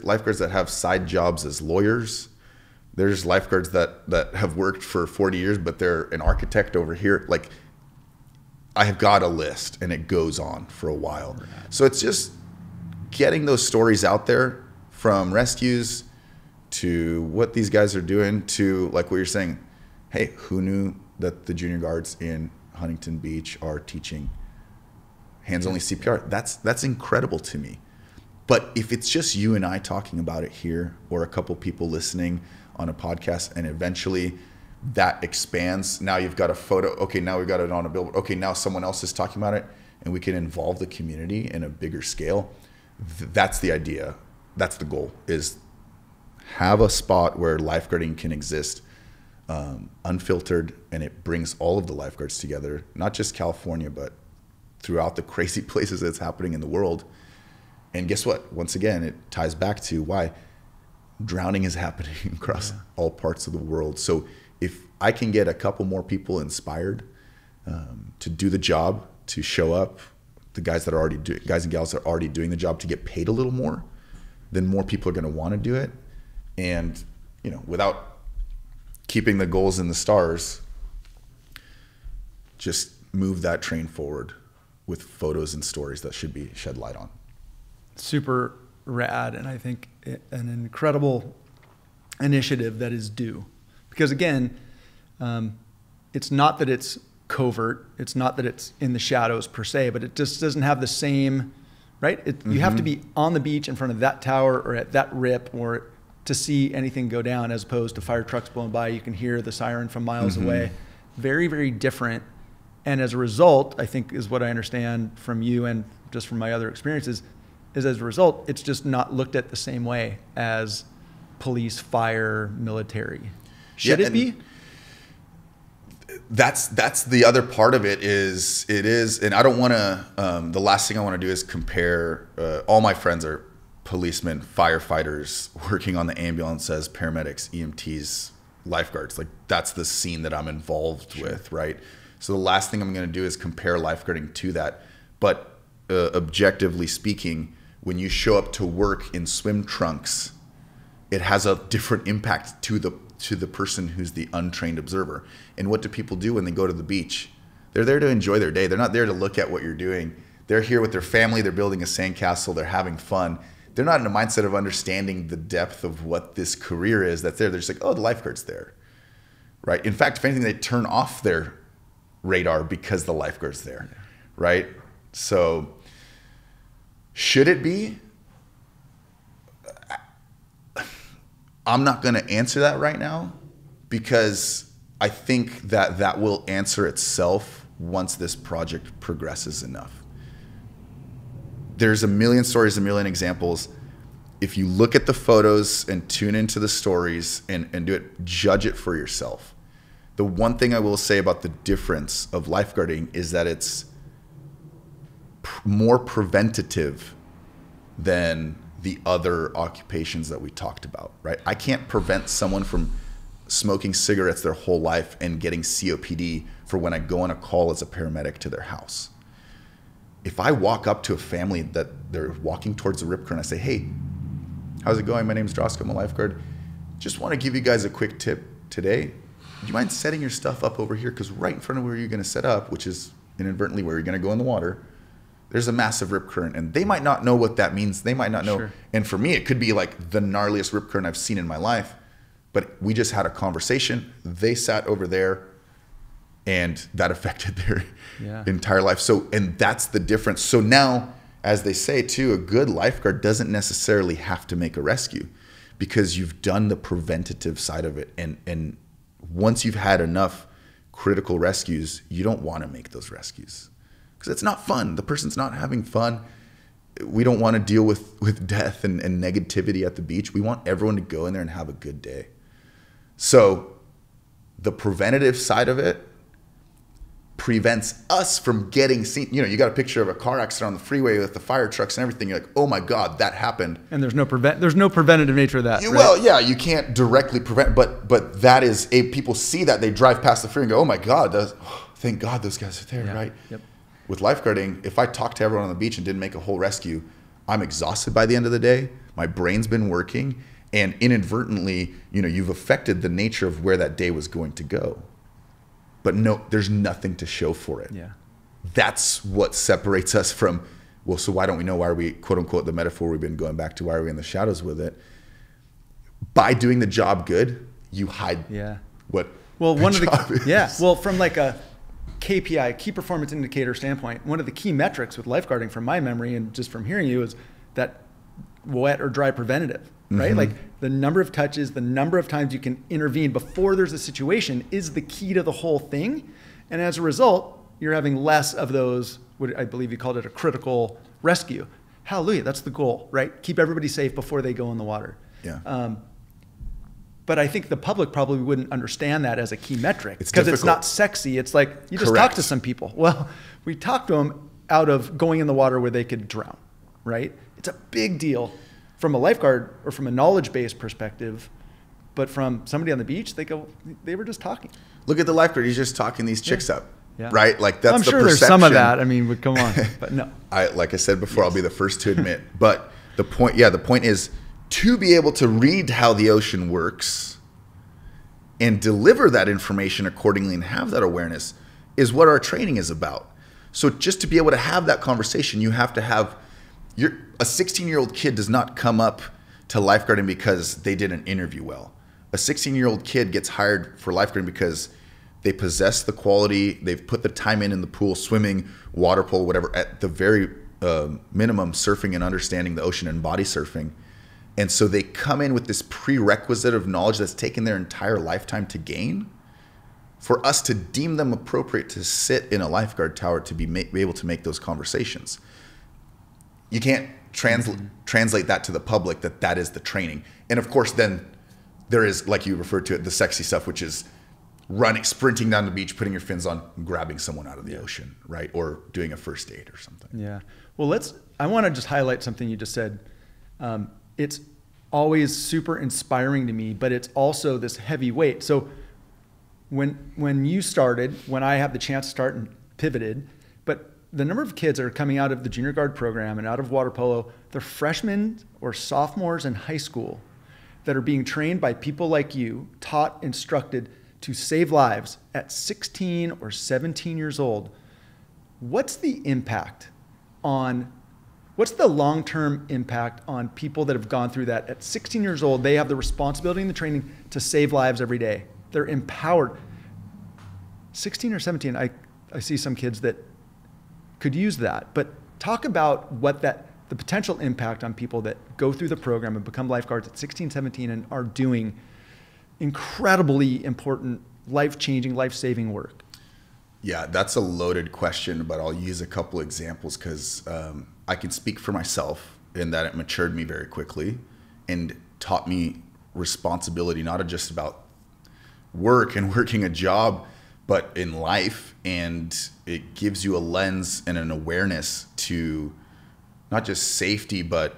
lifeguards that have side jobs as lawyers. There's lifeguards that have worked for 40 years, but they're an architect over here. Like, I have got a list, and it goes on for a while. So it's just getting those stories out there, from rescues to what these guys are doing, to like what you're saying. Hey, who knew that the junior guards in Huntington Beach are teaching hands-only CPR? That's incredible to me. But if it's just you and I talking about it here, or a couple people listening on a podcast, and eventually that expands, now you've got a photo, okay, now we've got it on a billboard, okay, now someone else is talking about it, and we can involve the community in a bigger scale. That's the idea. That's the goal, is have a spot where lifeguarding can exist, unfiltered, and it brings all of the lifeguards together, not just California, but throughout the crazy places that's happening in the world. And guess what? Once again, it ties back to why drowning is happening across all parts of the world. So if I can get a couple more people inspired to do the job, to show up, the guys and gals that are already doing the job, to get paid a little more, then more people are going to want to do it. And, you know, without keeping the goals in the stars, just move that train forward with photos and stories that should be shed light on. Super rad, and I think an incredible initiative that is due. Because again, it's not that it's covert, it's not that it's in the shadows per se, but it just doesn't have the same, right? You have to be on the beach in front of that tower or at that rip or to see anything go down, as opposed to fire trucks blowing by. You can hear the siren from miles away. Very, very different. And as a result, I think is what I understand from you and just from my other experiences, is as a result, it's just not looked at the same way as police, fire, military. Should it be? That's the other part of it is, and I don't want to, the last thing I want to do is compare, all my friends are policemen, firefighters, working on the ambulances, paramedics, EMTs, lifeguards. Like, that's the scene that I'm involved with, right? So the last thing I'm going to do is compare lifeguarding to that. But objectively speaking, when you show up to work in swim trunks, it has a different impact to the person who's the untrained observer. And what do people do when they go to the beach? They're there to enjoy their day. They're not there to look at what you're doing. They're here with their family. They're building a sandcastle. They're having fun. They're not in a mindset of understanding the depth of what this career is that's there. They're just like, oh, the lifeguard's there, right? In fact, if anything, they turn off their radar because the lifeguard's there, right? So should it be? I'm not going to answer that right now, because I think that will answer itself once this project progresses enough. There's a million stories, a million examples. If you look at the photos and tune into the stories and do it, judge it for yourself. The one thing I will say about the difference of lifeguarding is that it's more preventative than the other occupations that we talked about, right? I can't prevent someone from smoking cigarettes their whole life and getting COPD for when I go on a call as a paramedic to their house. If I walk up to a family that they're walking towards the rip current, I say, hey, how's it going? My name's Drasko, I'm a lifeguard. Just want to give you guys a quick tip today. Do you mind setting your stuff up over here? Because right in front of where you're going to set up, which is inadvertently where you're going to go in the water, there's a massive rip current. And they might not know what that means. They might not know. Sure. And for me, it could be like the gnarliest rip current I've seen in my life. But we just had a conversation. They sat over there, and that affected their entire life. So, and that's the difference. So now, as they say too, a good lifeguard doesn't necessarily have to make a rescue because you've done the preventative side of it. And once you've had enough critical rescues, you don't want to make those rescues because it's not fun. The person's not having fun. We don't want to deal with death and negativity at the beach. We want everyone to go in there and have a good day. So the preventative side of it prevents us from getting seen. You know, you got a picture of a car accident on the freeway with the fire trucks and everything. You're like, oh my God, that happened. And there's no preventative nature of that. Right? Well, yeah, you can't directly prevent, but that is people see that, they drive past the freeway and go, oh my God, thank God those guys are there, right? Yep. With lifeguarding, if I talk to everyone on the beach and didn't make a whole rescue, I'm exhausted by the end of the day. My brain's been working. And inadvertently, you know, you've affected the nature of where that day was going to go. But no, there's nothing to show for it. Yeah. That's what separates us from, well, so why don't we know? Why are we, quote unquote, the metaphor we've been going back to, why are we in the shadows with it? By doing the job good, you hide what one of job is. Yeah. Well, from like a KPI, key performance indicator standpoint, one of the key metrics with lifeguarding from my memory and just from hearing you is that wet or dry preventative. Right? Mm-hmm. Like the number of touches, the number of times you can intervene before there's a situation is the key to the whole thing. And as a result, you're having less of those, what I believe you called it, a critical rescue. Hallelujah. That's the goal, right? Keep everybody safe before they go in the water. Yeah. But I think the public probably wouldn't understand that as a key metric because it's not sexy. It's like you just talk to some people. Well, we talked to them out of going in the water where they could drown, right? It's a big deal. From a lifeguard or from a knowledge-based perspective, but from somebody on the beach, they were just talking. Look at the lifeguard. He's just talking these chicks up, right? Like that's the perception. I'm sure there's some of that. I mean, come on, but no. Like I said before, I'll be the first to admit. But the point is to be able to read how the ocean works and deliver that information accordingly and have that awareness is what our training is about. So just to be able to have that conversation, you have to have a 16-year-old kid does not come up to lifeguarding because they did an interview well. A 16-year-old kid gets hired for lifeguarding because they possess the quality, they've put the time in the pool, swimming, water polo, whatever, at the very minimum, surfing and understanding the ocean and body surfing. And so they come in with this prerequisite of knowledge that's taken their entire lifetime to gain. For us to deem them appropriate to sit in a lifeguard tower to be able to make those conversations. You can't translate that to the public that is the training. And of course, then there is, like you referred to it, the sexy stuff, which is sprinting down the beach, putting your fins on, grabbing someone out of the ocean, right? Or doing a first aid or something. Yeah. Well, I want to just highlight something you just said. It's always super inspiring to me, but it's also this heavy weight. So when you started, when I had the chance to start and pivoted, but the number of kids that are coming out of the junior guard program and out of water polo, they're freshmen or sophomores in high school that are being trained by people like you, taught, instructed to save lives at 16 or 17 years old. What's the long-term impact on people that have gone through that? At 16 years old, they have the responsibility and the training to save lives every day. They're empowered. 16 or 17, I see some kids that could use that, but talk about what the potential impact on people that go through the program and become lifeguards at 16, 17 and are doing incredibly important, life-changing, life-saving work. Yeah, that's a loaded question, but I'll use a couple examples because I can speak for myself in that it matured me very quickly and taught me responsibility, not just about work and working a job, but in life. And it gives you a lens and an awareness to not just safety, but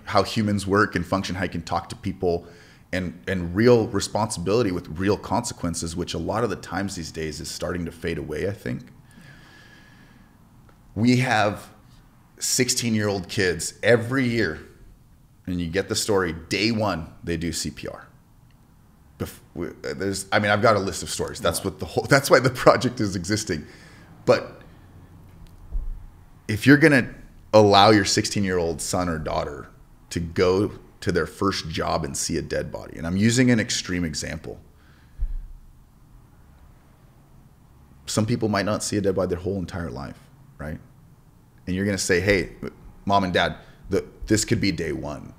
how humans work and function, how you can talk to people, and real responsibility with real consequences, which a lot of the times these days is starting to fade away, I think. We have 16-year-old kids every year, and you get the story, day one, they do CPR. I've got a list of stories. That's why the project is existing. But if you're going to allow your 16-year-old son or daughter to go to their first job and see a dead body, and I'm using an extreme example. Some people might not see a dead body their whole entire life, right? And you're going to say, hey, mom and dad, this could be day one.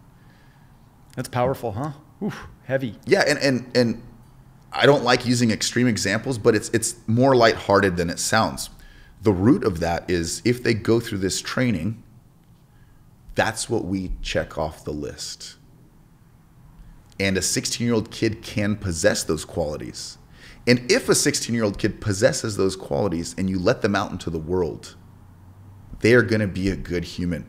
That's powerful, huh? Oof, heavy. Yeah, and I don't like using extreme examples, but it's more lighthearted than it sounds. The root of that is if they go through this training, that's what we check off the list. And a 16-year-old kid can possess those qualities. And if a 16-year-old kid possesses those qualities and you let them out into the world, they are going to be a good human.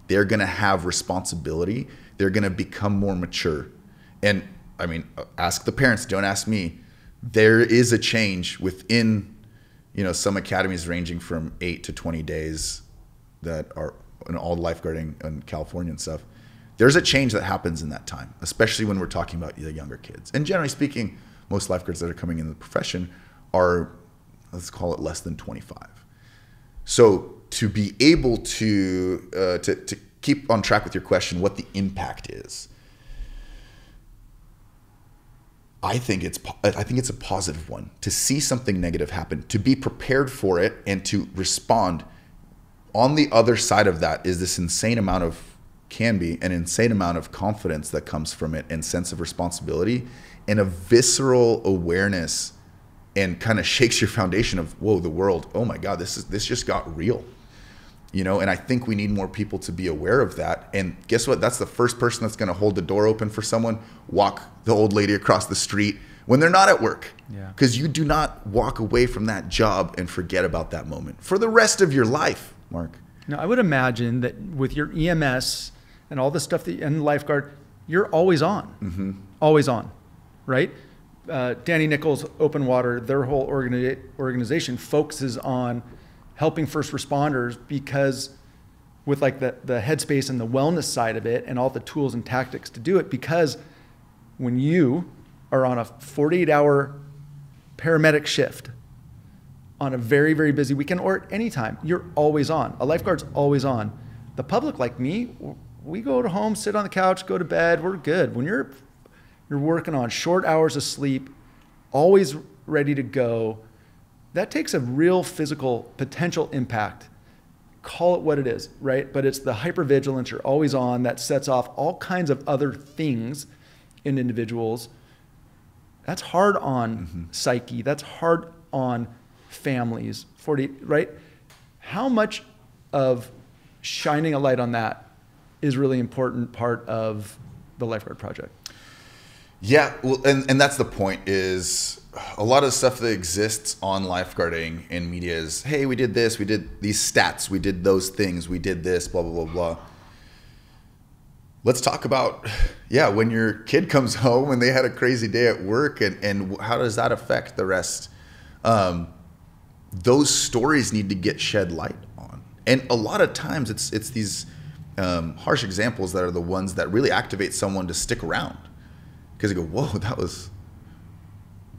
They're going to have responsibility. They're going to become more mature. And I mean, ask the parents, don't ask me. There is a change within, some academies ranging from 8 to 20 days that are in all lifeguarding in California and stuff. There's a change that happens in that time, especially when we're talking about the younger kids. And generally speaking, most lifeguards that are coming into the profession are, let's call it, less than 25. So to be able to keep on track with your question, what the impact is, I think it's a positive one. To see something negative happen, to be prepared for it, and to respond. On the other side of that is this insane amount of confidence that comes from it, and sense of responsibility, and a visceral awareness, and kind of shakes your foundation of, whoa, the world, oh my God, this just got real. And I think we need more people to be aware of that. And guess what? That's the first person that's going to hold the door open for someone, walk the old lady across the street when they're not at work. Yeah. Because you do not walk away from that job and forget about that moment for the rest of your life, Mark. Now, I would imagine that with your EMS and all the stuff and lifeguard, you're always on, always on, right? Danny Nichols, Open Water, their whole organization focuses on helping first responders, because with like the headspace and the wellness side of it and all the tools and tactics to do it, because when you are on a 48-hour paramedic shift on a very, very busy weekend or at any time, you're always on. A lifeguard's always on. The public like me, we go to home, sit on the couch, go to bed, we're good. When you're working on short hours of sleep, always ready to go, that takes a real physical potential impact. Call it what it is, right? But it's the hypervigilance, you're always on, that sets off all kinds of other things in individuals. That's hard on psyche. That's hard on families. Right? How much of shining a light on that is really important part of the Lifeguard Project? Yeah, well, and that's the point, is a lot of the stuff that exists on lifeguarding in media is, hey, we did this, we did these stats, we did those things, we did this, blah, blah, blah, blah. Let's talk about, when your kid comes home and they had a crazy day at work, and how does that affect the rest? Those stories need to get shed light on. And a lot of times it's these harsh examples that are the ones that really activate someone to stick around. Because they go, whoa, that was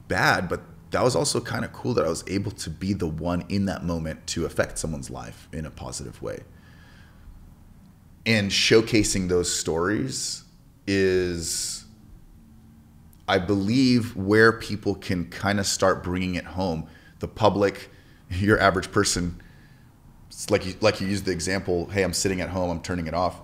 bad, but that was also kind of cool that I was able to be the one in that moment to affect someone's life in a positive way. And showcasing those stories is, I believe, where people can kind of start bringing it home. The public, your average person, it's like you used the example, hey, I'm sitting at home, I'm turning it off.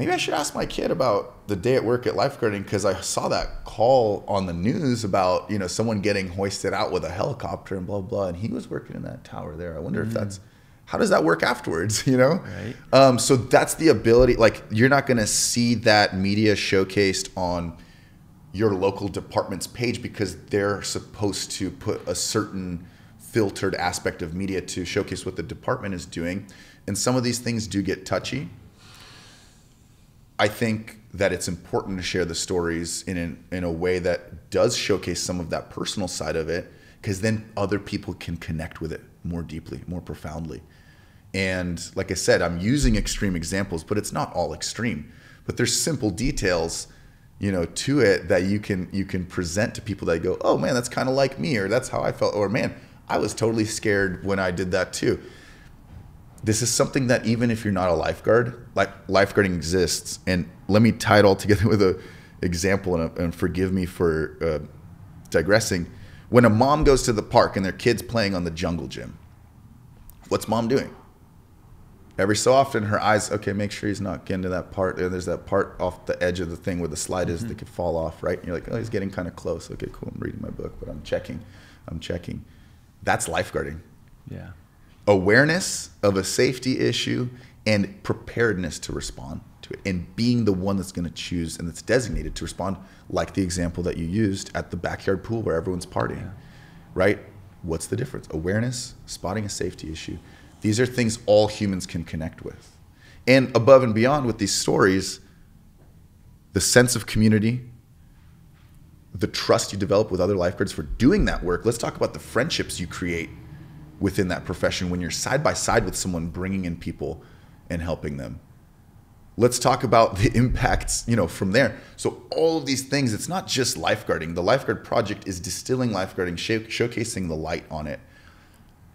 maybe I should ask my kid about the day at work at Lifeguarding, because I saw that call on the news about, someone getting hoisted out with a helicopter and blah, blah, and he was working in that tower there. I wonder if how does that work afterwards, Right. So that's the ability, like, you're not going to see that media showcased on your local department's page because they're supposed to put a certain filtered aspect of media to showcase what the department is doing. And some of these things do get touchy. I think that it's important to share the stories in a way that does showcase some of that personal side of it, because then other people can connect with it more deeply, more profoundly. And like I said, I'm using extreme examples, but it's not all extreme. But there's simple details, to it that you can present to people that go, oh man, that's kind of like me, or that's how I felt, or man, I was totally scared when I did that too. This is something that even if you're not a lifeguard, like, lifeguarding exists. And let me tie it all together with an example, and forgive me for digressing. When a mom goes to the park and their kid's playing on the jungle gym, what's mom doing? Every so often her eyes, okay, make sure he's not getting to that part. There's that part off the edge of the thing where the slide is that could fall off, right? And you're like, oh, he's getting kind of close. Okay, cool, I'm reading my book, but I'm checking. That's lifeguarding. Yeah. Awareness of a safety issue and preparedness to respond to it, and being the one that's going to choose and that's designated to respond, like the example that you used at the backyard pool where everyone's partying, right? What's the difference? Awareness, spotting a safety issue. These are things all humans can connect with. And above and beyond with these stories, the sense of community, the trust you develop with other lifeguards for doing that work. Let's talk about the friendships you create within that profession when you're side by side with someone bringing in people and helping them. Let's talk about the impacts, from there. So all of these things, it's not just lifeguarding. The Lifeguard Project is distilling lifeguarding, showcasing the light on it.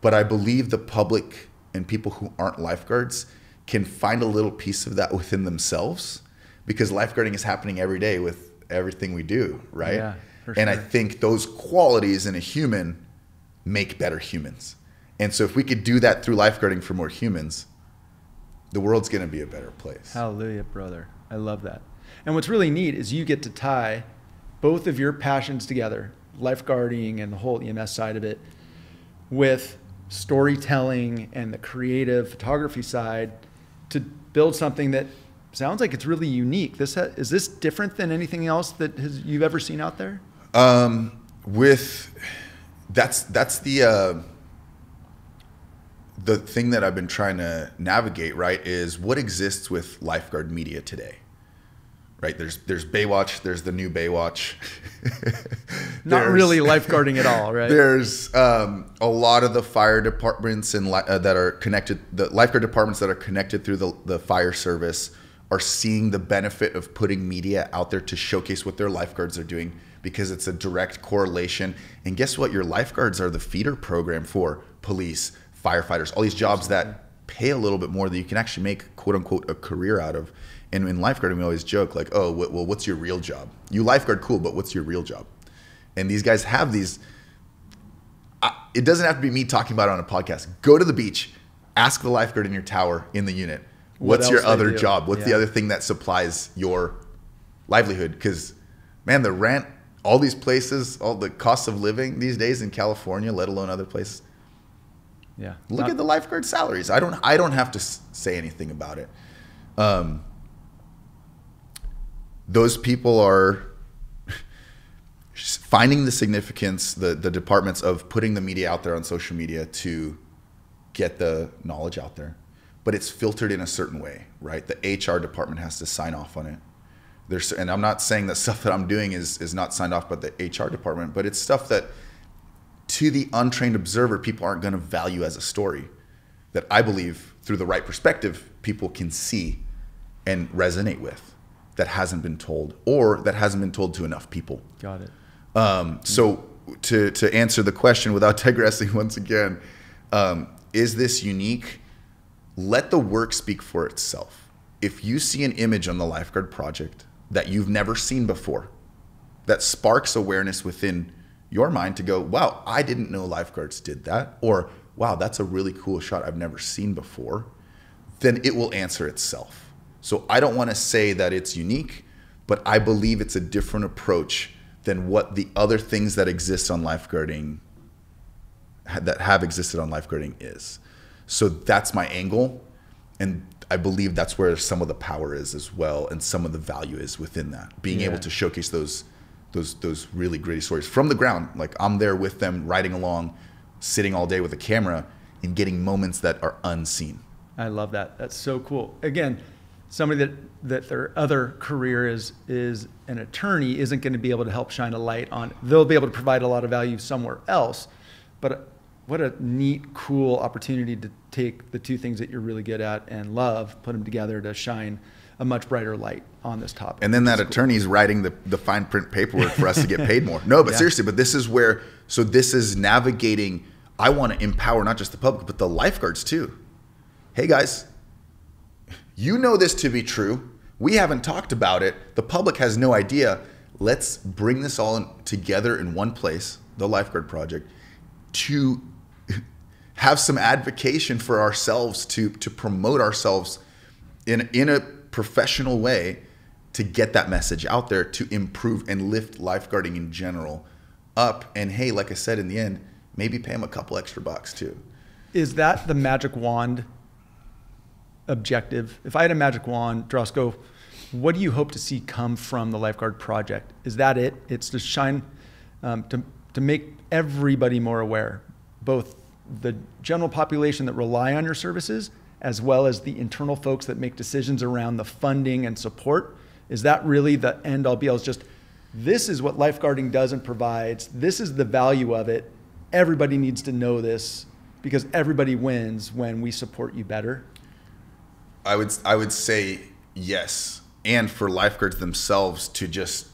But I believe the public and people who aren't lifeguards can find a little piece of that within themselves, because lifeguarding is happening every day with everything we do, right? Yeah, for and sure. I think those qualities in a human make better humans. And so if we could do that through lifeguarding for more humans, the world's going to be a better place. Hallelujah, brother. I love that. And what's really neat is you get to tie both of your passions together, lifeguarding and the whole EMS side of it, with storytelling and the creative photography side, to build something that sounds like it's really unique. Is this different than anything else that you've ever seen out there? That's the thing that I've been trying to navigate, right, is what exists with lifeguard media today. Right? There's Baywatch, there's the new Baywatch. Not really lifeguarding at all, right? There's a lot of the fire departments and that are connected, the lifeguard departments that are connected through the fire service are seeing the benefit of putting media out there to showcase what their lifeguards are doing, because it's a direct correlation. And guess what? Your lifeguards are the feeder program for police, firefighters, all these jobs that pay a little bit more that you can actually make, quote unquote, a career out of. And in lifeguarding, we always joke like, oh, well, what's your real job? You lifeguard, cool, but what's your real job? And these guys have these. It doesn't have to be me talking about it on a podcast. Go to the beach, ask the lifeguard in your tower in the unit, what's your other job? What's the other thing that supplies your livelihood? Because, man, the rent, all these places, all the costs of living these days in California, let alone other places. Yeah. Look at the lifeguard salaries. I don't have to say anything about it. Those people are finding the significance, the departments of putting the media out there on social media to get the knowledge out there. But it's filtered in a certain way, right? The HR department has to sign off on it. And I'm not saying that stuff that I'm doing is not signed off by the HR department, but it's stuff that to the untrained observer, people aren't going to value as a story that I believe through the right perspective, people can see and resonate with, that hasn't been told, or that hasn't been told to enough people. Got it. So to answer the question without digressing once again, is this unique? Let the work speak for itself. If you see an image on the Lifeguard Project that you've never seen before, that sparks awareness within your mind to go, wow, I didn't know lifeguards did that, or wow, that's a really cool shot I've never seen before, then it will answer itself. So I don't want to say that it's unique, but I believe it's a different approach than what the other things that exist on lifeguarding, that have existed on lifeguarding is. So that's my angle. And I believe that's where some of the power is as well. And some of the value is within that, being able to showcase those really gritty stories from the ground. Like I'm there with them, riding along, sitting all day with a camera and getting moments that are unseen. I love that. That's so cool. Again, somebody that their other career is an attorney isn't going to be able to help shine a light on. They'll be able to provide a lot of value somewhere else. But what a neat, cool opportunity to take the two things that you're really good at and love, put them together to shine a much brighter light on this topic. And then that attorney's writing the fine print paperwork for us to get paid more. No, but seriously, but this is where, so this is navigating. I want to empower not just the public, but the lifeguards too. Hey guys, you know this to be true. We haven't talked about it. The public has no idea. Let's bring this all together in one place, the Lifeguard Project, to have some advocation for ourselves, to promote ourselves in a professional way, to get that message out there, to improve and lift lifeguarding in general up. And hey, like I said, in the end, maybe pay them a couple extra bucks too. Is that the magic wand objective? If I had a magic wand, Drasko, what do you hope to see come from the Lifeguard Project? Is that it? It's to shine, to make everybody more aware, both the general population that rely on your services, as well as the internal folks that make decisions around the funding and support? Is that really the end all be all? It's just, this is what lifeguarding does and provides. This is the value of it. Everybody needs to know this because everybody wins when we support you better. I would say yes. And for lifeguards themselves to just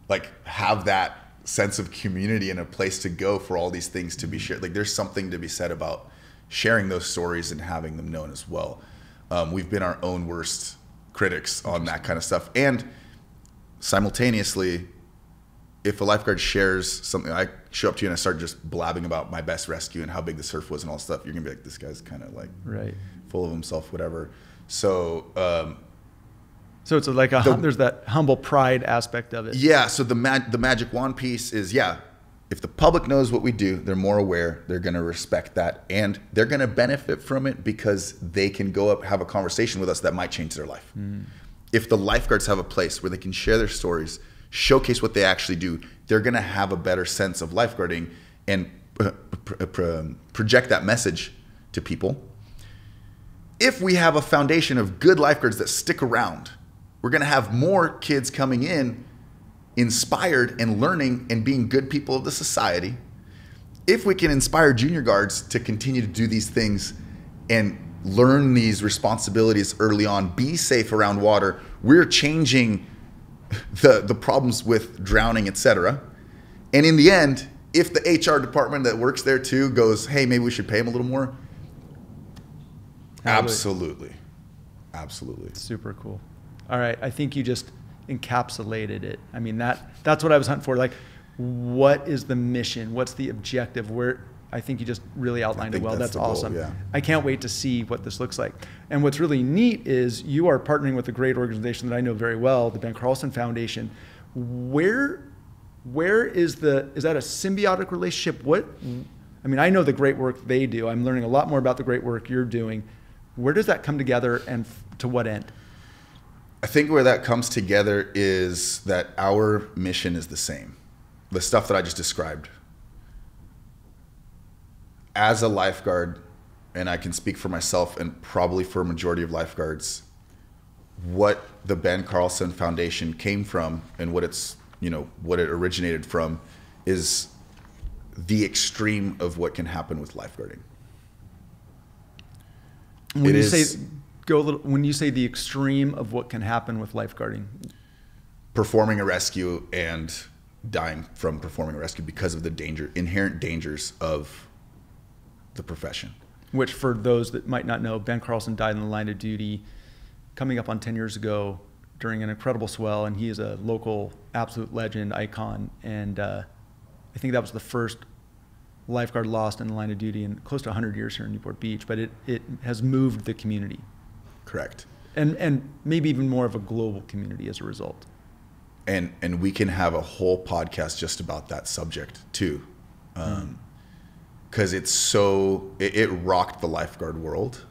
like have that sense of community and a place to go for all these things to be shared. Like there's something to be said about sharing those stories and having them known as well. We've been our own worst critics on that kind of stuff. And simultaneously, if a lifeguard shares something, I show up to you and I start just blabbing about my best rescue and how big the surf was and all stuff, you're gonna be like, this guy's kind of like full of himself, whatever. So, so it's like there's that humble pride aspect of it. Yeah. So the magic wand piece is, if the public knows what we do, they're more aware, they're going to respect that, and they're going to benefit from it because they can go up, have a conversation with us that might change their life. If the lifeguards have a place where they can share their stories, showcase what they actually do, they're going to have a better sense of lifeguarding and project that message to people. If we have a foundation of good lifeguards that stick around, we're going to have more kids coming in inspired and learning and being good people of the society. If we can inspire junior guards to continue to do these things and learn these responsibilities early on, be safe around water, we're changing the problems with drowning, etc. And in the end, if the HR department that works there too goes, hey, maybe we should pay them a little more. Absolutely. Absolutely. Super cool. All right. I think you just encapsulated it. I mean, that's what I was hunting for. Like, what is the mission? What's the objective? I think you just really outlined it well. That's awesome. Goal, yeah. I can't wait to see what this looks like. And what's really neat is you are partnering with a great organization that I know very well, the Ben Carlson Foundation. Where is that a symbiotic relationship? I mean, I know the great work they do. I'm learning a lot more about the great work you're doing. Where does that come together and to what end? I think where that comes together is that our mission is the same. The stuff that I just described. As a lifeguard, and I can speak for myself and probably for a majority of lifeguards, what the Ben Carlson Foundation came from and what it originated from is the extreme of what can happen with lifeguarding. When you say the extreme of what can happen with lifeguarding, performing a rescue and dying from performing a rescue because of the inherent dangers of the profession. Which, for those that might not know, Ben Carlson died in the line of duty coming up on 10 years ago during an incredible swell, and he is a local absolute legend, icon, and I think that was the first lifeguard lost in the line of duty in close to 100 years here in Newport Beach, but it has moved the community. Correct. and maybe even more of a global community as a result. And we can have a whole podcast just about that subject too. Because it rocked the lifeguard world,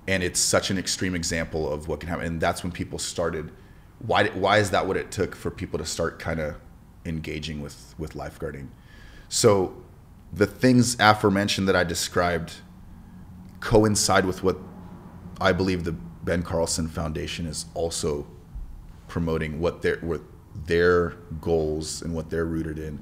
and it's such an extreme example of what can happen. And that's when people started. Why is that what it took for people to start kind of engaging with lifeguarding? So the things aforementioned that I described coincide with what I believe the Ben Carlson Foundation is also promoting, what their goals and what they're rooted in.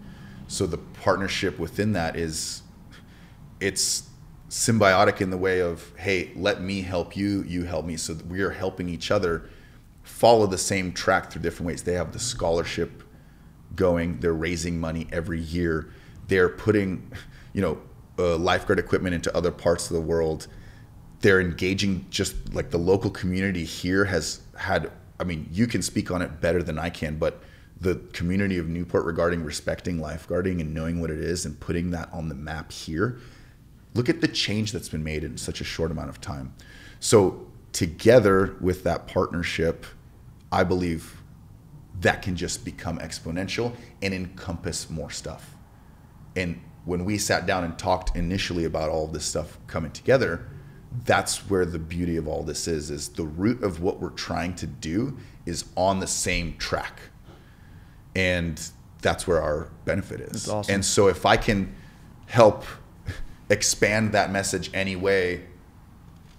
So the partnership within that it's symbiotic in the way of, hey, let me help you, you help me. So we are helping each other follow the same track through different ways. They have the scholarship going. They're raising money every year. They're putting, lifeguard equipment into other parts of the world. They're engaging, just like the local community here has had, you can speak on it better than I can, but the community of Newport regarding respecting lifeguarding and knowing what it is and putting that on the map here. Look at the change that's been made in such a short amount of time. So together with that partnership, I believe that can just become exponential and encompass more stuff. And when we sat down and talked initially about all of this stuff coming together, that's where the beauty of all this is the root of what we're trying to do is on the same track. And that's where our benefit is. That's awesome. And so if I can help expand that message anyway,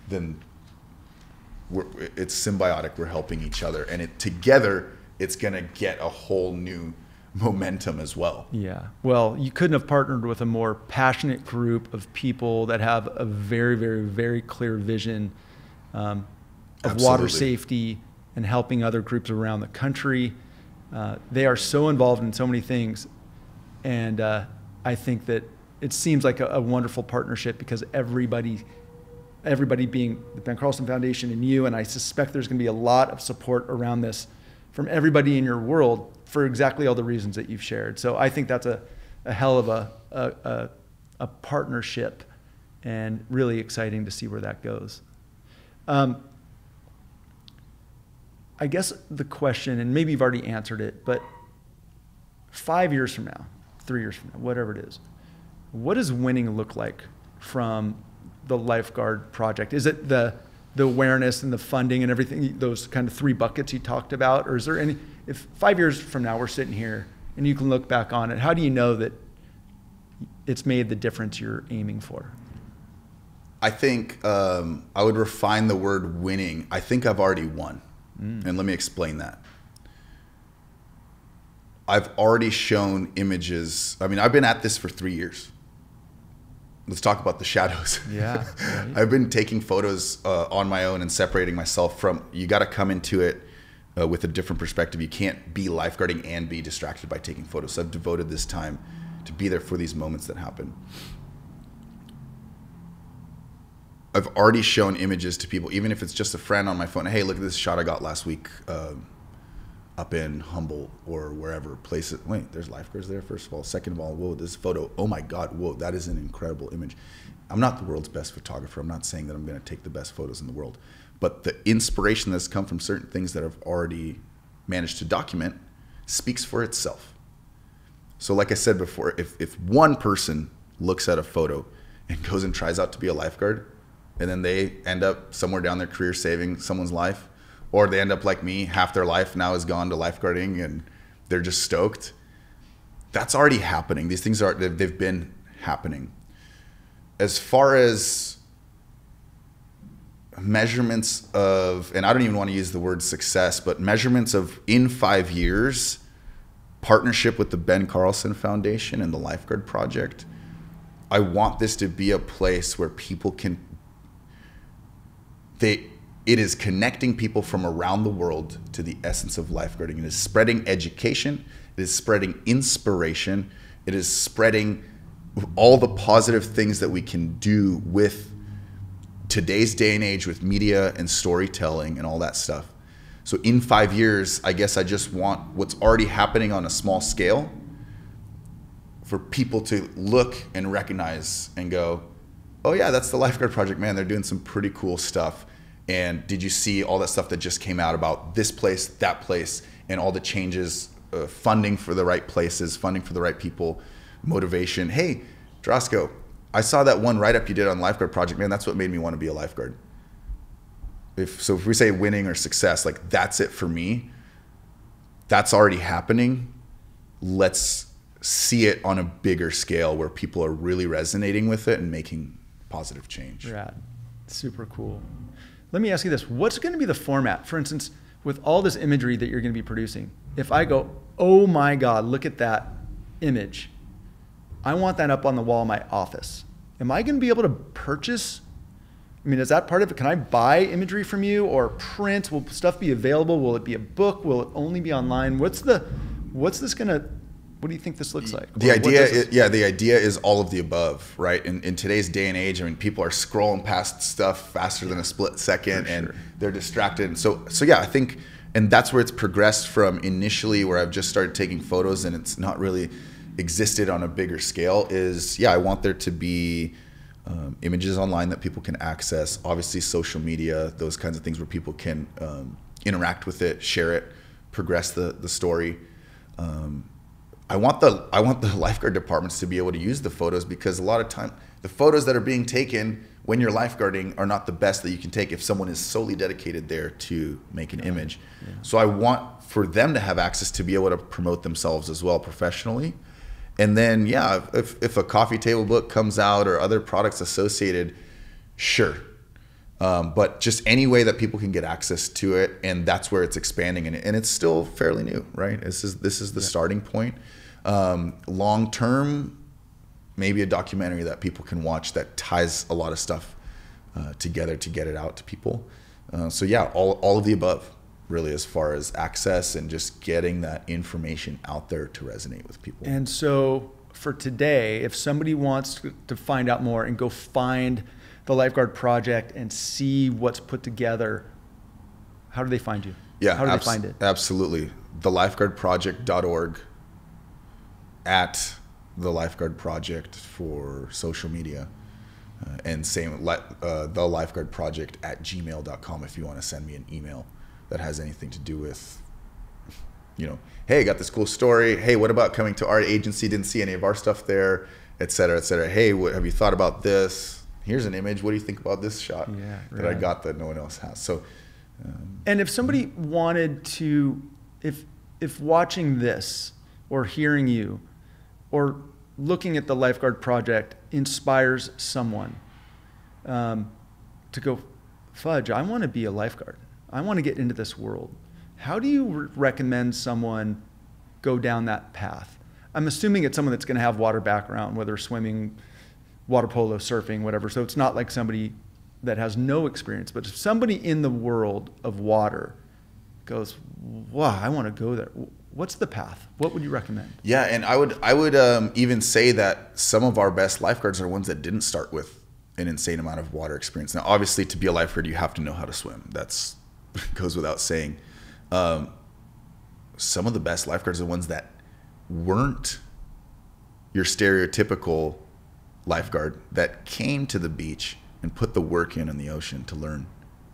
then it's symbiotic. We're helping each other, and together it's going to get a whole new momentum as well. Yeah. Well, you couldn't have partnered with a more passionate group of people that have a very, very, very clear vision of water safety and helping other groups around the country. They are so involved in so many things, and I think that it seems like a wonderful partnership because everybody being the Ben Carlson Foundation and you, and I suspect there's going to be a lot of support around this from everybody in your world for exactly all the reasons that you've shared. So I think that's a hell of a partnership, and really exciting to see where that goes. I guess the question, and maybe you've already answered it, but 5 years from now, 3 years from now, whatever it is, what does winning look like from the Lifeguard Project? Is it the awareness and the funding and everything, those kind of three buckets you talked about? Or is there any, if 5 years from now we're sitting here and you can look back on it, how do you know that it's made the difference you're aiming for? I think I would refine the word winning. I think I've already won. And let me explain that. I've already shown images. I've been at this for 3 years. Let's talk about the shadows. Yeah. Right. I've been taking photos on my own and separating myself from, you got to come into it with a different perspective. You can't be lifeguarding and be distracted by taking photos. So I've devoted this time to be there for these moments that happen. I've already shown images to people, even if it's just a friend on my phone. Hey, look at this shot I got last week up in Humboldt or wherever. Places. Wait, there's lifeguards there, first of all. Second of all, whoa, this photo. Oh my God, whoa, that is an incredible image. I'm not the world's best photographer. I'm not saying that I'm going to take the best photos in the world. But the inspiration that's come from certain things that I've already managed to document speaks for itself. So like I said before, if one person looks at a photo and goes and tries out to be a lifeguard, and then they end up somewhere down their career saving someone's life, or they end up like me, half their life now is gone to lifeguarding and they're just stoked. That's already happening. These things they've been happening. As far as measurements of, and I don't even want to use the word success, but measurements of in 5 years, partnership with the Ben Carlson Foundation and the Lifeguard Project, I want this to be a place where people can, it is connecting people from around the world to the essence of lifeguarding. It is spreading education. It is spreading inspiration. It is spreading all the positive things that we can do with today's day and age with media and storytelling and all that stuff. So in 5 years, I guess I just want what's already happening on a small scale for people to look and recognize and go, oh yeah, that's the Lifeguard Project, man. They're doing some pretty cool stuff. And did you see all that stuff that just came out about this place, that place, and all the changes, funding for the right places, funding for the right people, motivation. Hey, Drasko, I saw that one write-up you did on Lifeguard Project. Man, that's what made me want to be a lifeguard. If we say winning or success, like that's it for me. That's already happening. Let's see it on a bigger scale where people are really resonating with it and making positive change. Rad. Super cool. Let me ask you this. What's going to be the format? For instance, with all this imagery that you're going to be producing, if I go, oh my God, look at that image. I want that up on the wall in my office. Am I going to be able to purchase? I mean, is that part of it? Can I buy imagery from you or print? Will stuff be available? Will it be a book? Will it only be online? What do you think this looks like? The idea is all of the above, right? In today's day and age, I mean, people are scrolling past stuff faster than a split second, and they're distracted. And so yeah, I think, and that's where it's progressed from initially, where I've just started taking photos and it's not really existed on a bigger scale. I want there to be images online that people can access. Obviously, social media, those kinds of things where people can interact with it, share it, progress the story. I want the lifeguard departments to be able to use the photos, because a lot of time the photos that are being taken when you're lifeguarding are not the best that you can take if someone is solely dedicated there to make an image. Yeah. So I want for them to have access to be able to promote themselves as well professionally. And then, yeah, if a coffee table book comes out or other products associated, sure. But just any way that people can get access to it, and that's where it's expanding, and it's still fairly new, right? This is the starting point. Long term, maybe a documentary that people can watch that ties a lot of stuff together to get it out to people. So yeah, all of the above, really, as far as access and just getting that information out there to resonate with people. And so for today, if somebody wants to find out more and go find the Lifeguard Project and see what's put together, how do they find you? Yeah, how do they find it? Absolutely. thelifeguardproject.org, at the Lifeguard Project for social media, and same the Lifeguard Project at gmail.com if you want to send me an email that has anything to do with, hey, got this cool story. Hey, what about coming to our agency? Didn't see any of our stuff there, et cetera, et cetera. Hey, have you thought about this? Here's an image. What do you think about this shot that I got that no one else has? So, and if somebody wanted to, if watching this or hearing you or looking at the Lifeguard Project inspires someone to go, fudge, I want to be a lifeguard. I want to get into this world. How do you recommend someone go down that path? I'm assuming it's someone that's going to have water background, whether swimming, water polo, surfing, whatever. So it's not like somebody that has no experience, but if somebody in the world of water goes, wow, I want to go there. What's the path? What would you recommend? Yeah, and I would even say that some of our best lifeguards are ones that didn't start with an insane amount of water experience. Now, obviously, to be a lifeguard, you have to know how to swim. That's goes without saying. Some of the best lifeguards are the ones that weren't your stereotypical lifeguard, that came to the beach and put the work in the ocean to learn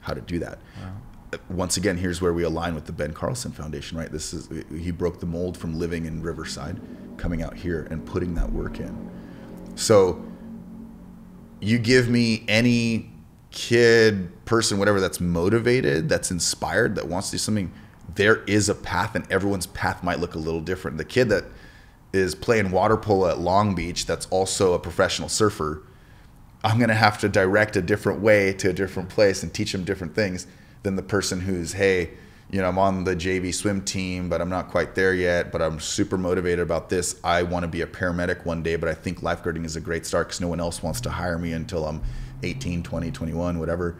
how to do that. Wow. Once again, here's where we align with the Ben Carlson Foundation, right? He broke the mold from living in Riverside, coming out here and putting that work in. So you give me any kid, person, whatever, that's motivated, that's inspired, that wants to do something, there is a path, and everyone's path might look a little different. The kid that is playing water polo at Long Beach that's also a professional surfer, I'm going to have to direct a different way to a different place and teach them different things than the person who's, hey, I'm on the JV swim team, but I'm not quite there yet, but I'm super motivated about this. I want to be a paramedic one day, but I think lifeguarding is a great start because no one else wants to hire me until I'm 18, 20, 21, whatever.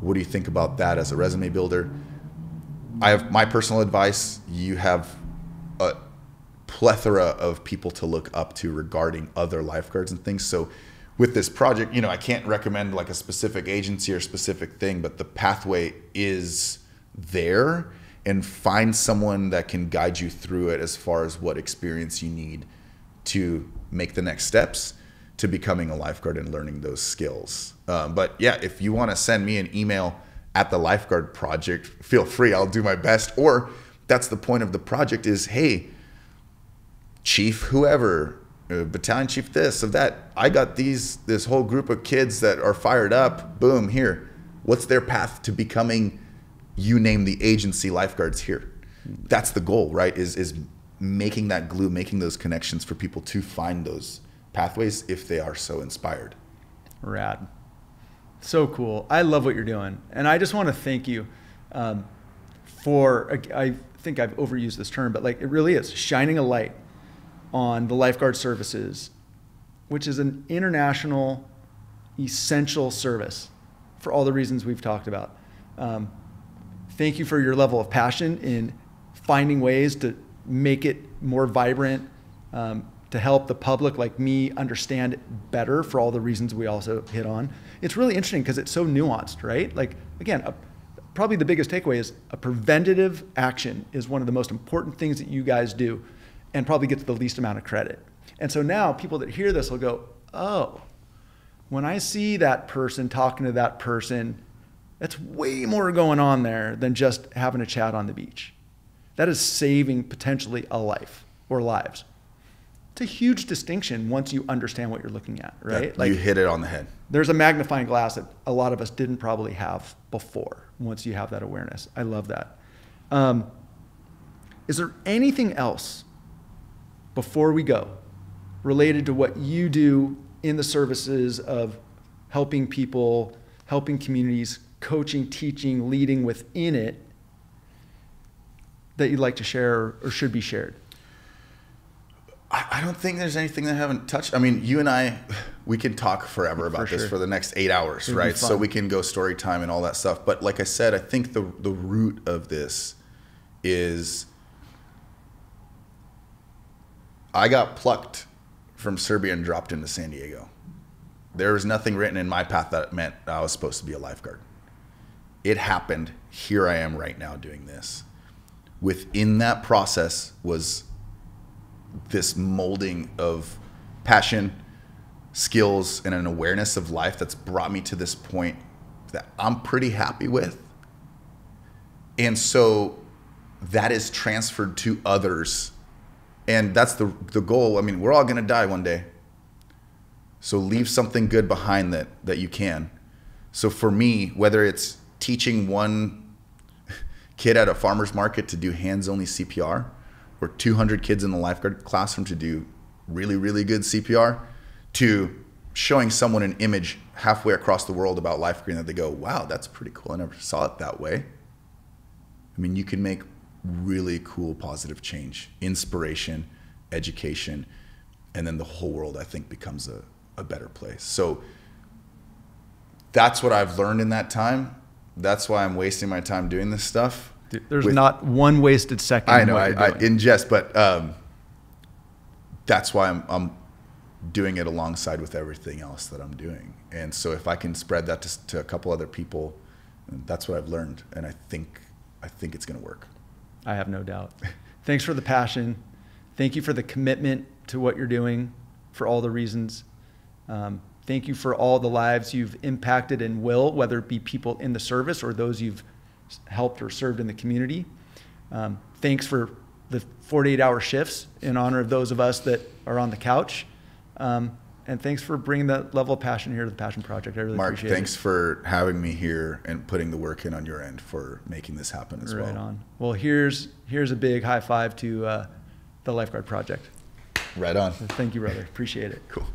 What do you think about that as a resume builder? I have my personal advice. You have a plethora of people to look up to regarding other lifeguards and things. So with this project, I can't recommend like a specific agency or specific thing, but the pathway is there, and find someone that can guide you through it as far as what experience you need to make the next steps to becoming a lifeguard and learning those skills. But yeah, if you want to send me an email at the Lifeguard Project, feel free, I'll do my best. Or that's the point of the project is, hey, chief whoever, battalion chief this, of that, I got this whole group of kids that are fired up, boom, here. What's their path to becoming, you name the agency, lifeguards here? That's the goal, right? Is making that glue, making those connections for people to find those pathways if they are so inspired. Rad. So cool. I love what you're doing. And I just want to thank you for, I think I've overused this term, but like it really is shining a light on the lifeguard services, which is an international essential service for all the reasons we've talked about. Thank you for your level of passion in finding ways to make it more vibrant, to help the public like me understand it better for all the reasons we also hit on. It's really interesting because it's so nuanced, right? Like, again, probably the biggest takeaway is a preventative action is one of the most important things that you guys do and probably gets the least amount of credit. And so now people that hear this will go, oh, when I see that person talking to that person, that's way more going on there than just having a chat on the beach. That is saving potentially a life or lives. It's a huge distinction once you understand what you're looking at, right? Yeah, like, you hit it on the head. There's a magnifying glass that a lot of us didn't probably have before once you have that awareness. I love that. Is there anything else before we go related to what you do in the services of helping people, helping communities, coaching, teaching, leading within it that you'd like to share or should be shared? I don't think there's anything that I haven't touched. I mean, you and I, we can talk forever about this for the next 8 hours, right? So we can go story time and all that stuff. But like I said, I think the root of this is I got plucked from Serbia and dropped into San Diego. There was nothing written in my path that meant I was supposed to be a lifeguard. It happened. Here I am right now doing this. Within that process was this molding of passion, skills, and an awareness of life that's brought me to this point that I'm pretty happy with. And so that is transferred to others. And that's the goal. I mean, we're all going to die one day. So leave something good behind that you can. So for me, whether it's teaching one kid at a farmer's market to do hands-only CPR, or 200 kids in the lifeguard classroom to do really, really good CPR, to showing someone an image halfway across the world about lifeguarding that they go, wow, that's pretty cool. I never saw it that way. I mean, you can make really cool, positive change, inspiration, education, and then the whole world, I think, becomes a better place. So that's what I've learned in that time. That's why I'm wasting my time doing this stuff. There's not one wasted second. I know, I ingest, but that's why I'm doing it alongside with everything else that I'm doing. And so if I can spread that to a couple other people, that's what I've learned. And I think it's going to work. I have no doubt. Thanks for the passion. Thank you for the commitment to what you're doing for all the reasons. Thank you for all the lives you've impacted and will, whether it be people in the service or those you've helped or served in the community. Thanks for the 48-hour shifts in honor of those of us that are on the couch. And thanks for bringing that level of passion here to the Passion Project. I really appreciate it. Mark, thanks for having me here and putting the work in on your end for making this happen as well. Right on. Well, here's a big high five to the Lifeguard Project. Right on. Thank you, brother. Appreciate it. Cool.